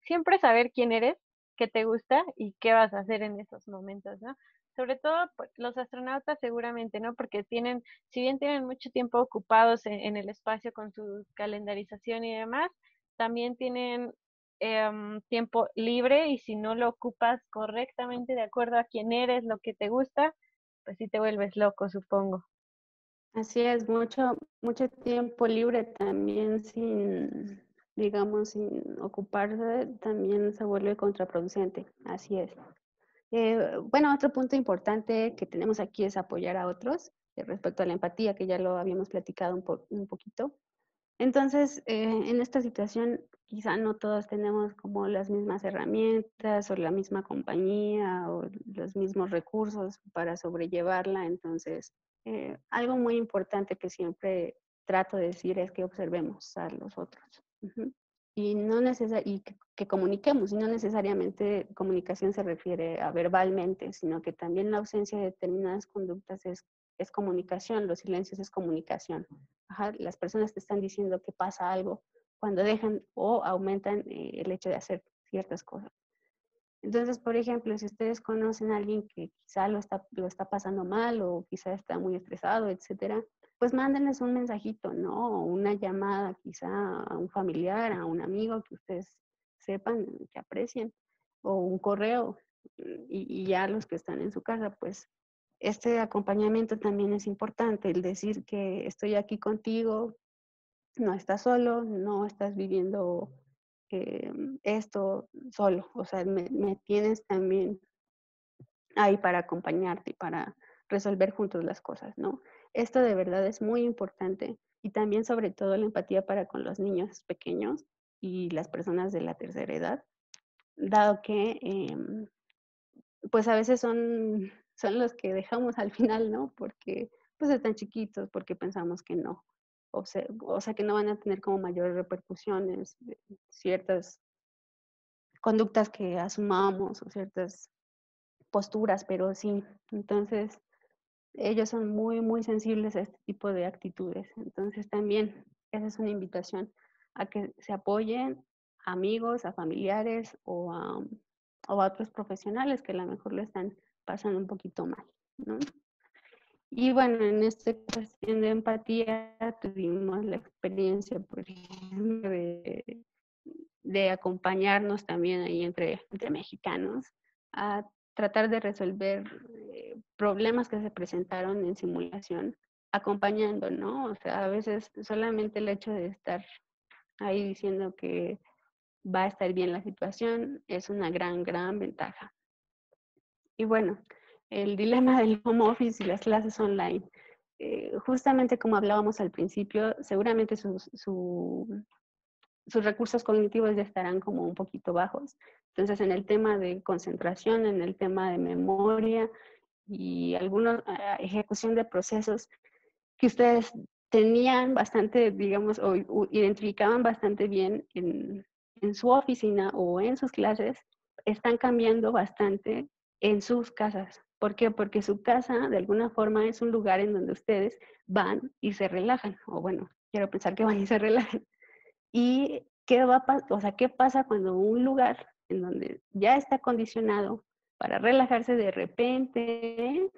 siempre saber quién eres, qué te gusta y qué vas a hacer en esos momentos, ¿no? Sobre todo pues, los astronautas seguramente, ¿no? Porque tienen, si bien tienen mucho tiempo ocupados en el espacio con su calendarización y demás, también tienen tiempo libre y si no lo ocupas correctamente de acuerdo a quién eres, lo que te gusta, pues sí te vuelves loco, supongo. Así es, mucho tiempo libre también sin, digamos, sin ocuparse, también se vuelve contraproducente. Así es. Bueno, otro punto importante que tenemos aquí es apoyar a otros respecto a la empatía, que ya lo habíamos platicado un poquito. Entonces, en esta situación, quizá no todos tenemos como las mismas herramientas o la misma compañía o los mismos recursos para sobrellevarla. Entonces, algo muy importante que siempre trato de decir es que observemos a los otros. Ujú. Y no y que comuniquemos, y no necesariamente comunicación se refiere a verbalmente, sino que también la ausencia de determinadas conductas es comunicación, los silencios es comunicación. Ajá, las personas te están diciendo que pasa algo cuando dejan o aumentan el hecho de hacer ciertas cosas. Entonces, por ejemplo, si ustedes conocen a alguien que quizá lo está pasando mal o quizá está muy estresado, etcétera, pues mándenles un mensajito, ¿no? O una llamada quizá a un familiar, a un amigo que ustedes sepan, que aprecien, o un correo. Y ya los que están en su casa, pues este acompañamiento también es importante, el decir que estoy aquí contigo, no estás solo, no estás viviendo esto solo, o sea, me tienes también ahí para acompañarte y para resolver juntos las cosas, ¿no? Esto de verdad es muy importante y también sobre todo la empatía para con los niños pequeños y las personas de la tercera edad, dado que pues a veces son los que dejamos al final, ¿no? Porque pues están chiquitos, porque pensamos que no. O sea, que no van a tener como mayores repercusiones, ciertas conductas que asumamos o ciertas posturas, pero sí. Entonces, ellos son muy sensibles a este tipo de actitudes. Entonces, también esa es una invitación a que se apoyen a amigos, a familiares o a otros profesionales que a lo mejor lo están pasando un poquito mal, ¿no? Y bueno, en esta cuestión de empatía tuvimos la experiencia, por ejemplo, de acompañarnos también ahí entre mexicanos a tratar de resolver problemas que se presentaron en simulación, acompañando, ¿no? O sea, a veces solamente el hecho de estar ahí diciendo que va a estar bien la situación es una gran ventaja. Y bueno, el dilema del home office y las clases online. Justamente como hablábamos al principio, seguramente sus recursos cognitivos ya estarán como un poquito bajos. Entonces, en el tema de concentración, en el tema de memoria y alguna ejecución de procesos que ustedes tenían bastante, digamos, o identificaban bastante bien en su oficina o en sus clases, están cambiando bastante en sus casas. ¿Por qué? Porque su casa, de alguna forma, es un lugar en donde ustedes van y se relajan, o bueno, quiero pensar que van y se relajan. ¿Y o sea, qué pasa cuando un lugar en donde ya está acondicionado para relajarse de repente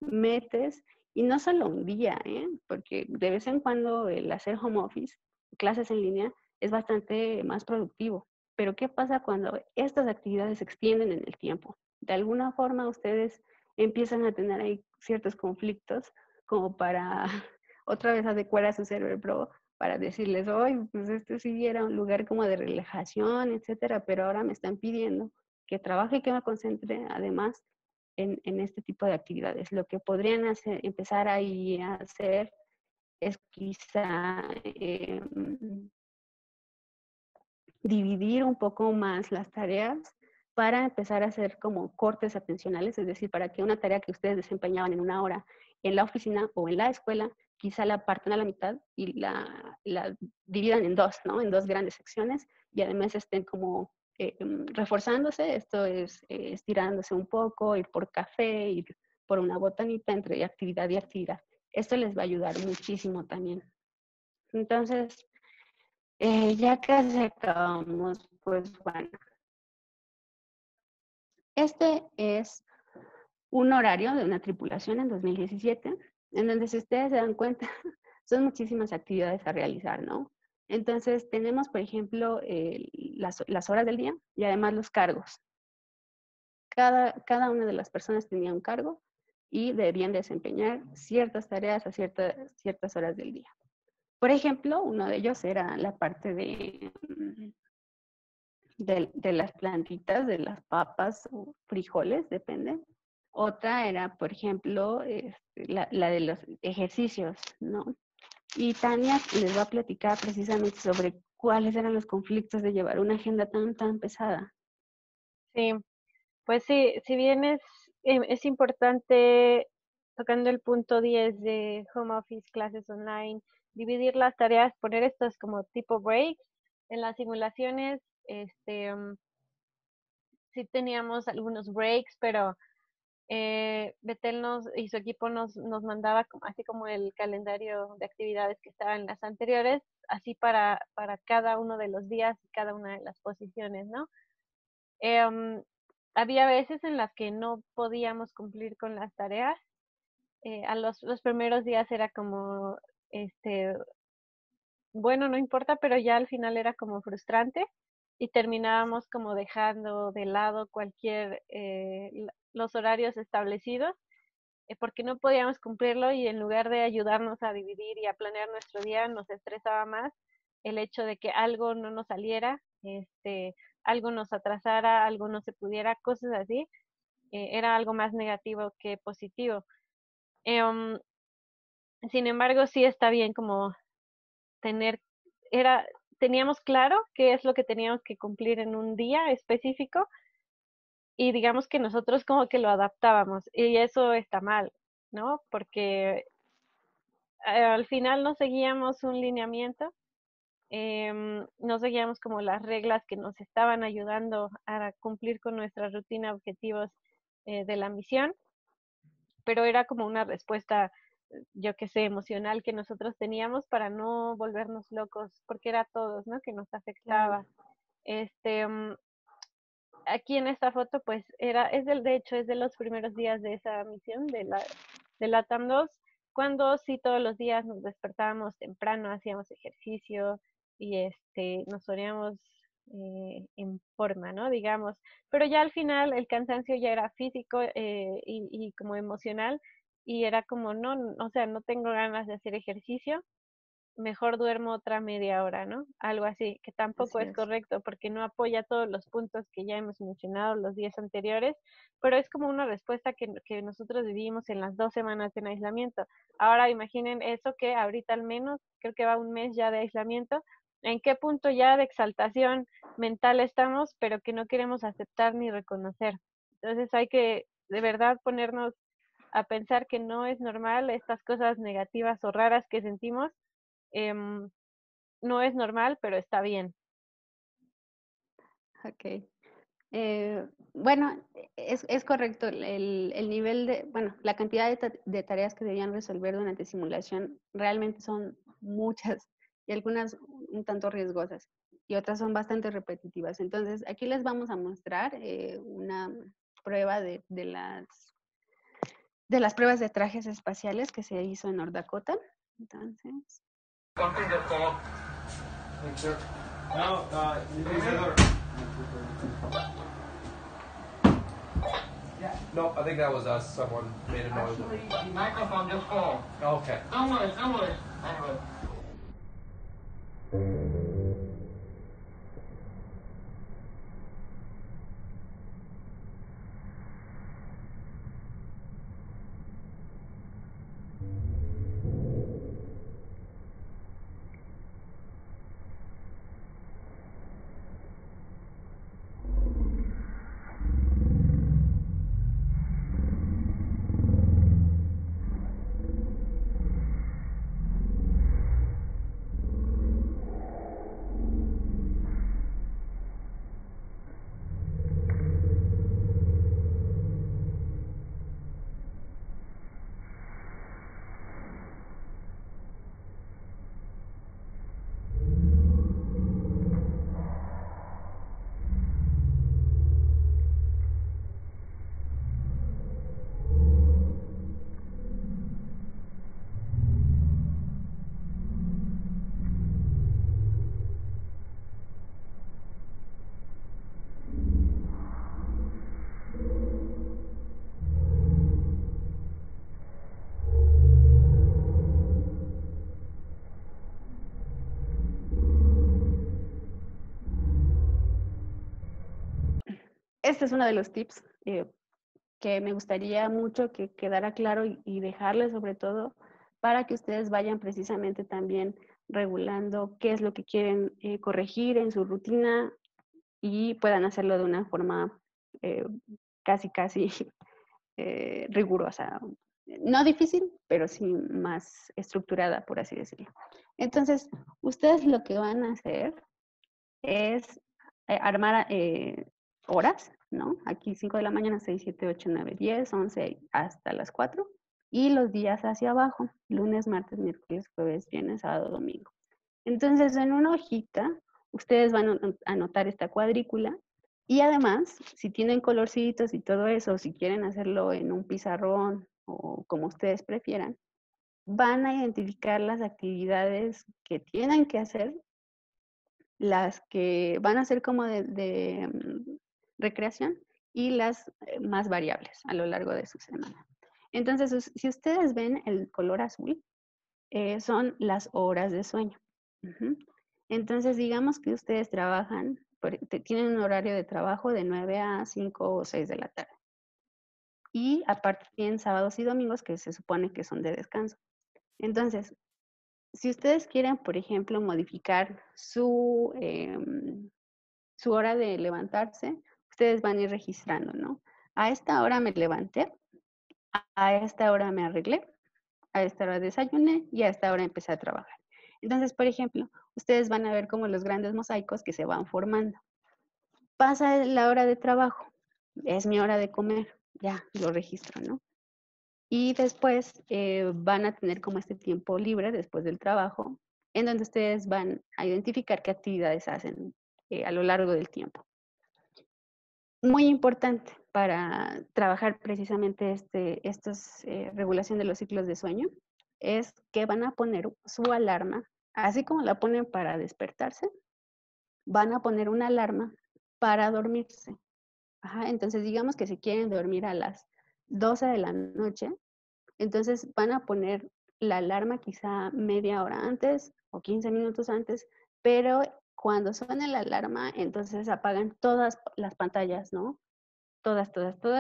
metes, y no solo un día, porque de vez en cuando el hacer home office, clases en línea, es bastante más productivo? Pero ¿qué pasa cuando estas actividades se extienden en el tiempo? De alguna forma ustedes empiezan a tener ahí ciertos conflictos como para otra vez adecuar a su cerebro para decirles, hoy, pues este sí era un lugar como de relajación, etcétera, pero ahora me están pidiendo que trabaje y que me concentre, además, en este tipo de actividades. Lo que podrían empezar ahí a hacer es quizá dividir un poco más las tareas para empezar a hacer como cortes atencionales, es decir, para que una tarea que ustedes desempeñaban en una hora en la oficina o en la escuela, quizá la partan a la mitad y la dividan en dos, ¿no? En dos grandes secciones, y además estén como reforzándose. Esto es estirándose un poco, ir por café, ir por una botanita entre actividad y actividad. Esto les va a ayudar muchísimo también. Entonces, ya casi acabamos, pues bueno, este es un horario de una tripulación en 2017, en donde, si ustedes se dan cuenta, son muchísimas actividades a realizar, ¿no? Entonces tenemos, por ejemplo, las horas del día y además los cargos. Cada una de las personas tenía un cargo y debían desempeñar ciertas tareas a ciertas horas del día. Por ejemplo, uno de ellos era la parte de las plantitas, de las papas o frijoles, depende. Otra era, por ejemplo, la de los ejercicios, ¿no? Y Tania les va a platicar precisamente sobre cuáles eran los conflictos de llevar una agenda tan pesada. Sí, pues sí, si bien es importante, tocando el punto 10 de home office, clases online, dividir las tareas, poner estos como tipo breaks. En las simulaciones, sí teníamos algunos breaks, pero Betel y su equipo nos mandaba así como el calendario de actividades que estaban en las anteriores, así para cada uno de los días y cada una de las posiciones, ¿no? Había veces en las que no podíamos cumplir con las tareas. A los primeros días era como, bueno, no importa, pero ya al final era como frustrante y terminábamos como dejando de lado los horarios establecidos, porque no podíamos cumplirlo, y en lugar de ayudarnos a dividir y a planear nuestro día, nos estresaba más el hecho de que algo no nos saliera, algo nos atrasara, algo no se pudiera, cosas así. Era algo más negativo que positivo. Um, Sin embargo, sí está bien como tener, teníamos claro qué es lo que teníamos que cumplir en un día específico, y digamos que nosotros como que lo adaptábamos, y eso está mal, ¿no? Porque al final no seguíamos un lineamiento, no seguíamos como las reglas que nos estaban ayudando a cumplir con nuestra rutina, objetivos de la misión, pero era como una respuesta, yo qué sé, emocional que nosotros teníamos para no volvernos locos, porque era a todos, ¿no? Que nos afectaba. Este, mm, Aquí en esta foto, pues de hecho, es de los primeros días de esa misión de la TAM 2, cuando sí todos los días nos despertábamos temprano, hacíamos ejercicio y nos poníamos en forma, ¿no? Digamos, pero ya al final el cansancio ya era físico y como emocional, y era como, no, o sea, no tengo ganas de hacer ejercicio, mejor duermo otra media hora, ¿no? Algo así, que tampoco Así es es. correcto porque no apoya todos los puntos que ya hemos mencionado los días anteriores, pero es como una respuesta que nosotros vivimos en las 2 semanas en aislamiento. Ahora imaginen eso, que ahorita al menos, creo que va un mes ya de aislamiento, en qué punto ya de exaltación mental estamos, pero que no queremos aceptar ni reconocer. Entonces hay que de verdad ponernos a pensar que no es normal estas cosas negativas o raras que sentimos. em, no es normal, pero está bien. Ok. Bueno, es correcto. El nivel de, bueno, la cantidad de tareas que debían resolver durante simulación realmente son muchas y algunas un tanto riesgosas y otras son bastante repetitivas. Entonces, aquí les vamos a mostrar una prueba de las pruebas de trajes espaciales que se hizo en North Dakota. Entonces, No, I think that was us. Someone made a noise. Actually, the microphone just called. Okay. Don't worry, don't worry. Anyway. este es uno de los tips que me gustaría mucho que quedara claro y dejarles sobre todo para que ustedes vayan precisamente también regulando qué es lo que quieren corregir en su rutina y puedan hacerlo de una forma casi rigurosa. No difícil, pero sí más estructurada, por así decirlo. Entonces, ustedes lo que van a hacer es armar horas, ¿no? Aquí 5 de la mañana, 6, 7, 8, 9, 10, 11, hasta las 4. Y los días hacia abajo, lunes, martes, miércoles, jueves, viernes, sábado, domingo. Entonces, en una hojita, ustedes van a anotar esta cuadrícula y además, si tienen colorcitos y todo eso, si quieren hacerlo en un pizarrón o como ustedes prefieran, van a identificar las actividades que tienen que hacer, las que van a ser como de recreación y las más variables a lo largo de su semana. Entonces, si ustedes ven el color azul, son las horas de sueño. Entonces, digamos que ustedes trabajan, tienen un horario de trabajo de 9 a 5 o 6 de la tarde. Y aparte tienen sábados y domingos que se supone que son de descanso. Entonces, si ustedes quieren, por ejemplo, modificar su hora de levantarse, ustedes van a ir registrando, ¿no? A esta hora me levanté, a esta hora me arreglé, a esta hora desayuné y a esta hora empecé a trabajar. Entonces, por ejemplo, ustedes van a ver como los grandes mosaicos que se van formando. Pasa la hora de trabajo, es mi hora de comer, ya lo registro, ¿no? Y después van a tener como este tiempo libre después del trabajo, en donde ustedes van a identificar qué actividades hacen a lo largo del tiempo. Muy importante para trabajar precisamente esta regulación de los ciclos de sueño es que van a poner su alarma, así como la ponen para despertarse, van a poner una alarma para dormirse. Entonces, digamos que si quieren dormir a las 12 de la noche, entonces van a poner la alarma quizá media hora antes o 15 minutos antes, pero cuando suene la alarma, entonces apagan todas las pantallas, ¿no? Todas,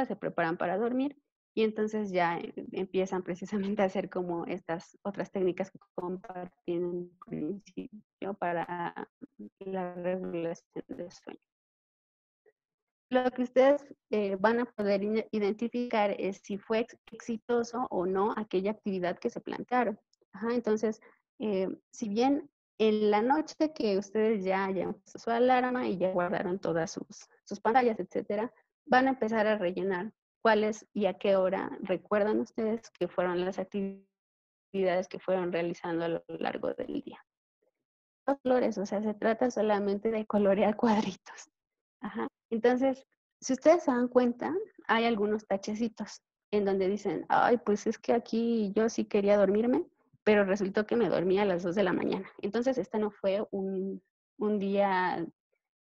se preparan para dormir y entonces ya empiezan precisamente a hacer como estas otras técnicas que compartí en un principio para la regulación del sueño. Lo que ustedes van a poder identificar es si fue exitoso o no aquella actividad que se plantearon. Ajá, entonces, si bien en la noche que ustedes ya hayan puesto su alarma y ya guardaron todas sus pantallas, etcétera, van a empezar a rellenar cuáles y a qué hora recuerdan ustedes que fueron las actividades que fueron realizando a lo largo del día. Los colores, o sea, se trata solamente de colorear cuadritos. Ajá. Entonces, si ustedes se dan cuenta, hay algunos tachecitos en donde dicen, ay, pues es que aquí yo sí quería dormirme, pero resultó que me dormí a las 2 de la mañana. Entonces, este no fue un día,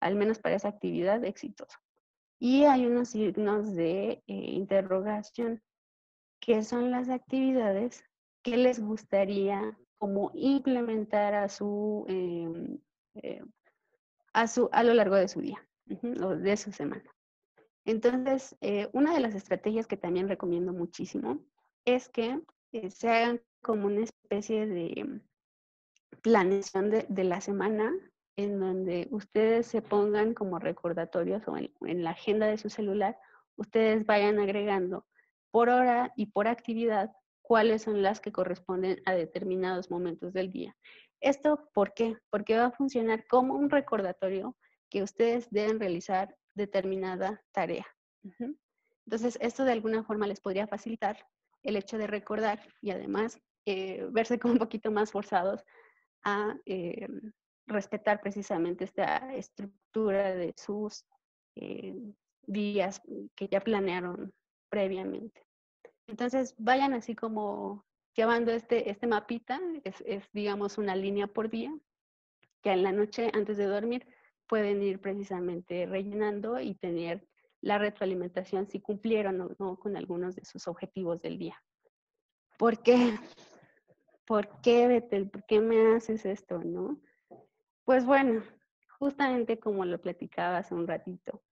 al menos para esa actividad, exitoso. Y hay unos signos de interrogación, que son las actividades que les gustaría como implementar a lo largo de su día, o de su semana. Entonces, una de las estrategias que también recomiendo muchísimo es que se hagan como una especie de planeación de la semana en donde ustedes se pongan como recordatorios o en la agenda de su celular, ustedes vayan agregando por hora y por actividad cuáles son las que corresponden a determinados momentos del día. ¿Esto por qué? Porque va a funcionar como un recordatorio que ustedes deben realizar determinada tarea. Entonces, esto de alguna forma les podría facilitar el hecho de recordar y además verse como un poquito más forzados a respetar precisamente esta estructura de sus días que ya planearon previamente. Entonces, vayan así como llevando este mapita, es digamos una línea por día, que en la noche antes de dormir pueden ir precisamente rellenando y tener la retroalimentación si cumplieron o no con algunos de sus objetivos del día. ¿Por qué? ¿Por qué, Betel? ¿Por qué me haces esto, no? Pues bueno, justamente como lo platicaba hace un ratito,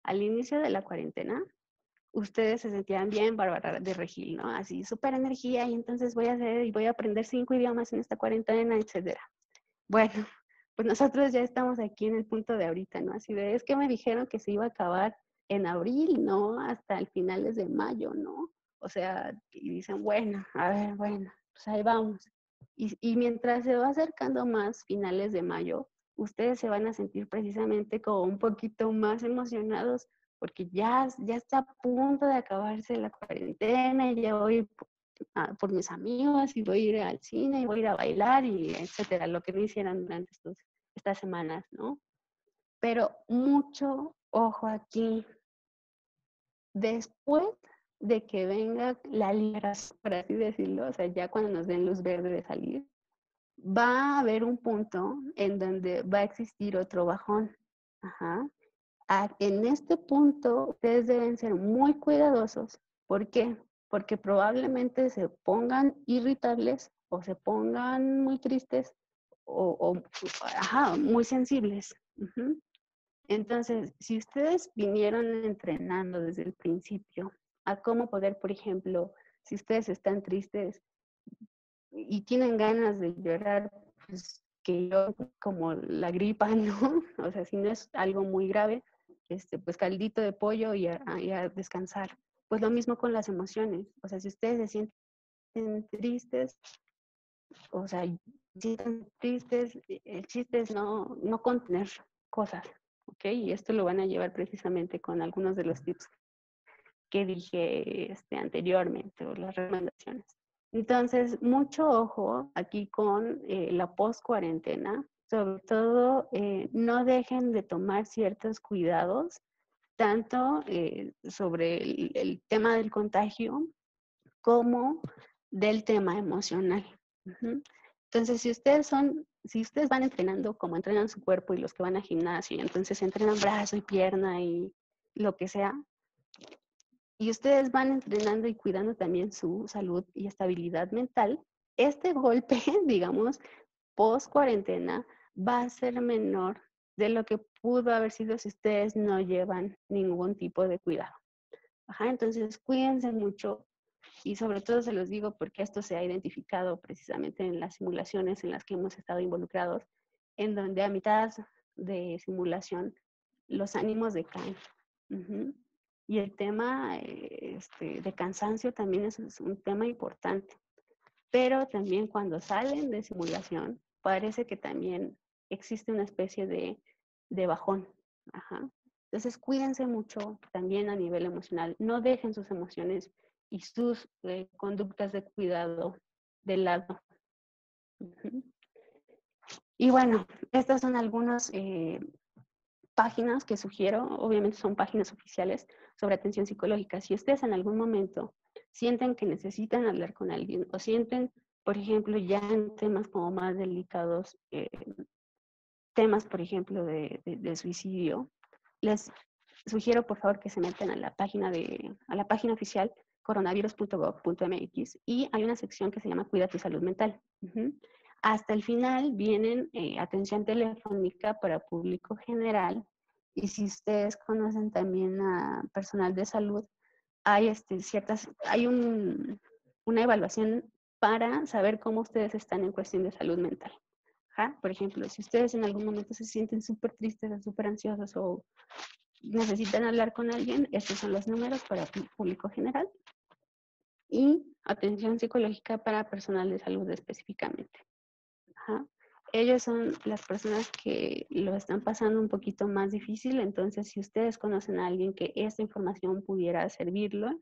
al inicio de la cuarentena, ustedes se sentían bien Bárbara de Regil, ¿no? Así, súper energía, y entonces voy a aprender 5 idiomas en esta cuarentena, etcétera. Bueno, pues nosotros ya estamos aquí en el punto de ahorita, ¿no? Así de, es que me dijeron que se iba a acabar en abril, ¿no? Hasta el finales de mayo, ¿no? O sea, y dicen, bueno, a ver, bueno, pues ahí vamos. Y mientras se va acercando más finales de mayo, ustedes se van a sentir precisamente como un poquito más emocionados porque ya está a punto de acabarse la cuarentena y ya voy por mis amigos y voy a ir al cine y voy a ir a bailar y etcétera, lo que no hicieran durante estas semanas, ¿no? Pero mucho ojo aquí. Después de que venga la liberación, por así decirlo, o sea, ya cuando nos den luz verde de salir, va a haber un punto en donde va a existir otro bajón. Ajá. En este punto, ustedes deben ser muy cuidadosos. ¿Por qué? Porque probablemente se pongan irritables o se pongan muy tristes o muy sensibles. Entonces, si ustedes vinieron entrenando desde el principio a cómo poder, por ejemplo, si ustedes están tristes y tienen ganas de llorar, pues que yo como la gripa, ¿no? O sea, si no es algo muy grave, pues caldito de pollo y a descansar. Pues lo mismo con las emociones. O sea, si ustedes se sienten tristes, o sea, sienten tristes, el chiste es no contener cosas, ¿ok? Y esto lo van a llevar precisamente con algunos de los tips que dije anteriormente, o las recomendaciones. Entonces, mucho ojo aquí con la post-cuarentena. Sobre todo, no dejen de tomar ciertos cuidados, tanto sobre el tema del contagio como del tema emocional. Entonces, si ustedes van entrenando como entrenan su cuerpo y los que van a gimnasio, y entonces entrenan brazo y pierna y lo que sea, y ustedes van entrenando y cuidando también su salud y estabilidad mental, este golpe, digamos, post cuarentena va a ser menor de lo que pudo haber sido si ustedes no llevan ningún tipo de cuidado. Ajá, entonces cuídense mucho y sobre todo se los digo porque esto se ha identificado precisamente en las simulaciones en las que hemos estado involucrados, en donde a mitad de simulación los ánimos decaen. Ujú. Y el tema de cansancio también es un tema importante. Pero también cuando salen de simulación, parece que también existe una especie de bajón. Ajá. Entonces, cuídense mucho también a nivel emocional. No dejen sus emociones y sus conductas de cuidado de lado. Ujú. Y bueno, estas son algunas páginas que sugiero. Obviamente son páginas oficiales sobre atención psicológica. Si ustedes en algún momento sienten que necesitan hablar con alguien o sienten, por ejemplo, ya en temas como más delicados, temas, por ejemplo, de suicidio, les sugiero por favor que se metan a la página oficial coronavirus.gov.mx y hay una sección que se llama Cuida tu salud mental. Uh-huh. Hasta el final vienen atención telefónica para público general y si ustedes conocen también a personal de salud, hay una evaluación para saber cómo ustedes están en cuestión de salud mental. Ajá. Por ejemplo, si ustedes en algún momento se sienten súper tristes o súper ansiosos o necesitan hablar con alguien, estos son los números para público general y atención psicológica para personal de salud específicamente. Ajá. Ellos son las personas que lo están pasando un poquito más difícil, entonces si ustedes conocen a alguien que esta información pudiera servirlo,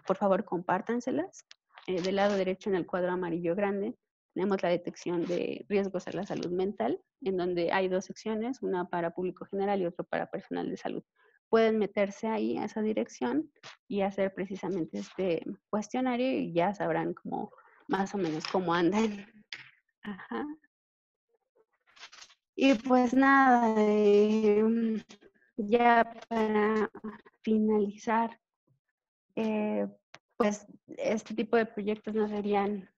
por favor compártanselas. Del lado derecho en el cuadro amarillo grande tenemos la detección de riesgos a la salud mental, en donde hay dos secciones, una para público general y otra para personal de salud. Pueden meterse ahí a esa dirección y hacer precisamente este cuestionario y ya sabrán cómo, más o menos cómo andan. Ajá. Y pues nada, ya para finalizar, pues este tipo de proyectos no serían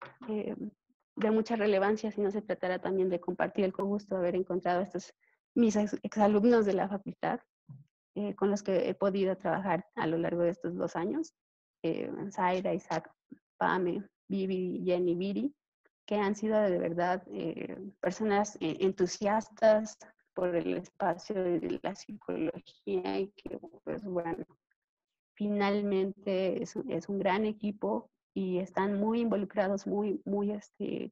de mucha relevancia si no se tratara también de compartir el gusto de haber encontrado a estos mis exalumnos de la facultad con los que he podido trabajar a lo largo de estos 2 años, Zaira, Isaac, Pame, Vivi, Jenny, Viri, que han sido de verdad personas entusiastas por el espacio de la psicología y que pues bueno, finalmente es un gran equipo y están muy involucrados, muy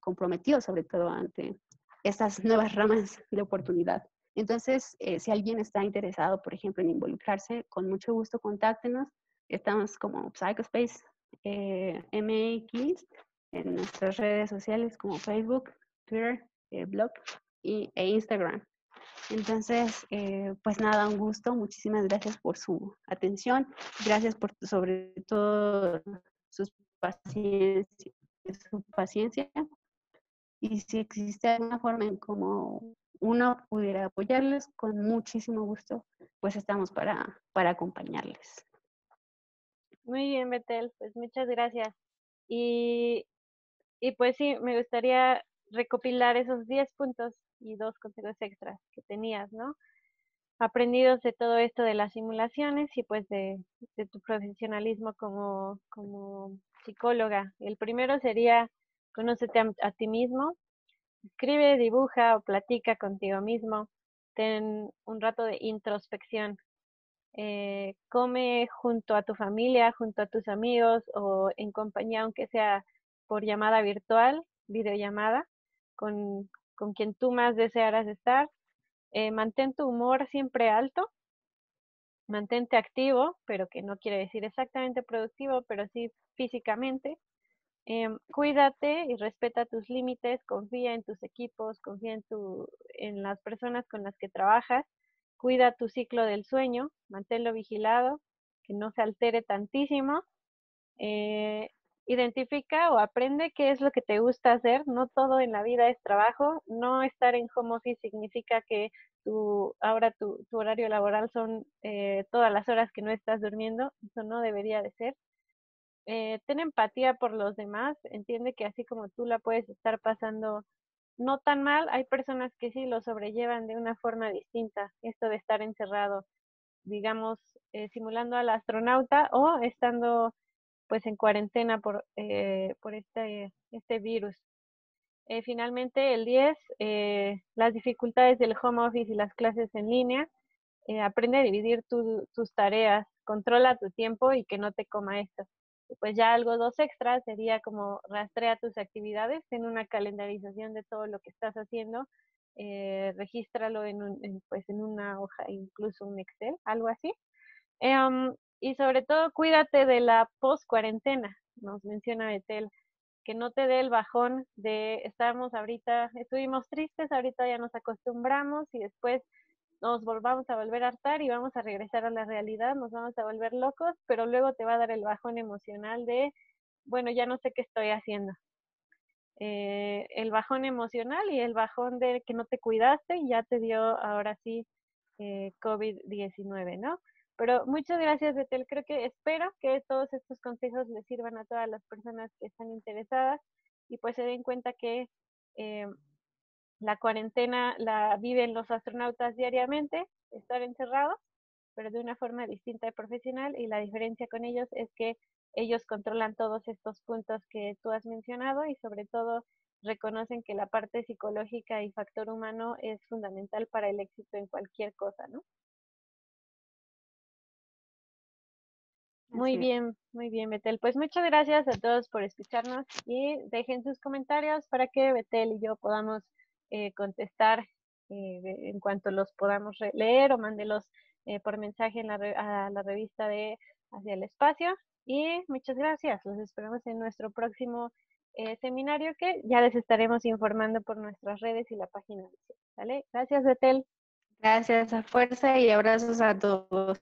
comprometidos sobre todo ante estas nuevas ramas de oportunidad. Entonces, si alguien está interesado, por ejemplo, en involucrarse, con mucho gusto contáctenos. Estamos como Psychospace MX en nuestras redes sociales como Facebook, Twitter, blog e Instagram. Entonces, pues nada, un gusto. Muchísimas gracias por su atención. Gracias por sobre todo su paciencia. Y si existe alguna forma en cómo uno pudiera apoyarles, con muchísimo gusto, pues estamos para acompañarles. Muy bien, Betel, pues muchas gracias. Y pues sí, me gustaría recopilar esos 10 puntos y 2 consejos extras que tenías, ¿no? Aprendidos de todo esto de las simulaciones y pues de tu profesionalismo como psicóloga. El primero sería, conócete a ti mismo, escribe, dibuja o platica contigo mismo, ten un rato de introspección. Come junto a tu familia, junto a tus amigos o en compañía, aunque sea por llamada virtual, videollamada, con quien tú más desearas estar. Mantén tu humor siempre alto, mantente activo, pero que no quiere decir exactamente productivo, pero sí físicamente. Cuídate y respeta tus límites, confía en tus equipos, confía en las personas con las que trabajas, cuida tu ciclo del sueño, manténlo vigilado, que no se altere tantísimo. Identifica o aprende qué es lo que te gusta hacer. No todo en la vida es trabajo. No estar en home office significa que ahora tu horario laboral son todas las horas que no estás durmiendo. Eso no debería de ser. Ten empatía por los demás. Entiende que así como tú la puedes estar pasando no tan mal, hay personas que sí lo sobrellevan de una forma distinta. Esto de estar encerrado digamos, simulando al astronauta o estando pues en cuarentena por este virus. Finalmente, el 10, las dificultades del home office y las clases en línea. Aprende a dividir tus tareas, controla tu tiempo y que no te coma esto. Y pues ya algo dos extras sería como rastrea tus actividades en una calendarización de todo lo que estás haciendo, regístralo pues en una hoja, incluso un Excel, algo así. Y sobre todo cuídate de la post-cuarentena, nos menciona Betel, que no te dé el bajón de estuvimos tristes, ahorita ya nos acostumbramos y después nos vamos a volver a hartar y vamos a regresar a la realidad, nos vamos a volver locos, pero luego te va a dar el bajón emocional de, bueno, ya no sé qué estoy haciendo. El bajón emocional y el bajón de que no te cuidaste y ya te dio ahora sí COVID-19, ¿no? Pero muchas gracias, Betel. Espero que todos estos consejos les sirvan a todas las personas que están interesadas y pues se den cuenta que la cuarentena la viven los astronautas diariamente, estar encerrados, pero de una forma distinta y profesional, y la diferencia con ellos es que ellos controlan todos estos puntos que tú has mencionado y sobre todo reconocen que la parte psicológica y factor humano es fundamental para el éxito en cualquier cosa, ¿no? Muy bien, Betel. Pues muchas gracias a todos por escucharnos y dejen sus comentarios para que Betel y yo podamos contestar en cuanto los podamos leer o mándelos por mensaje a la revista de Hacia el Espacio. Y muchas gracias. Los esperamos en nuestro próximo seminario que ya les estaremos informando por nuestras redes y la página. ¿Vale? Gracias, Betel. Gracias, a fuerza y abrazos a todos.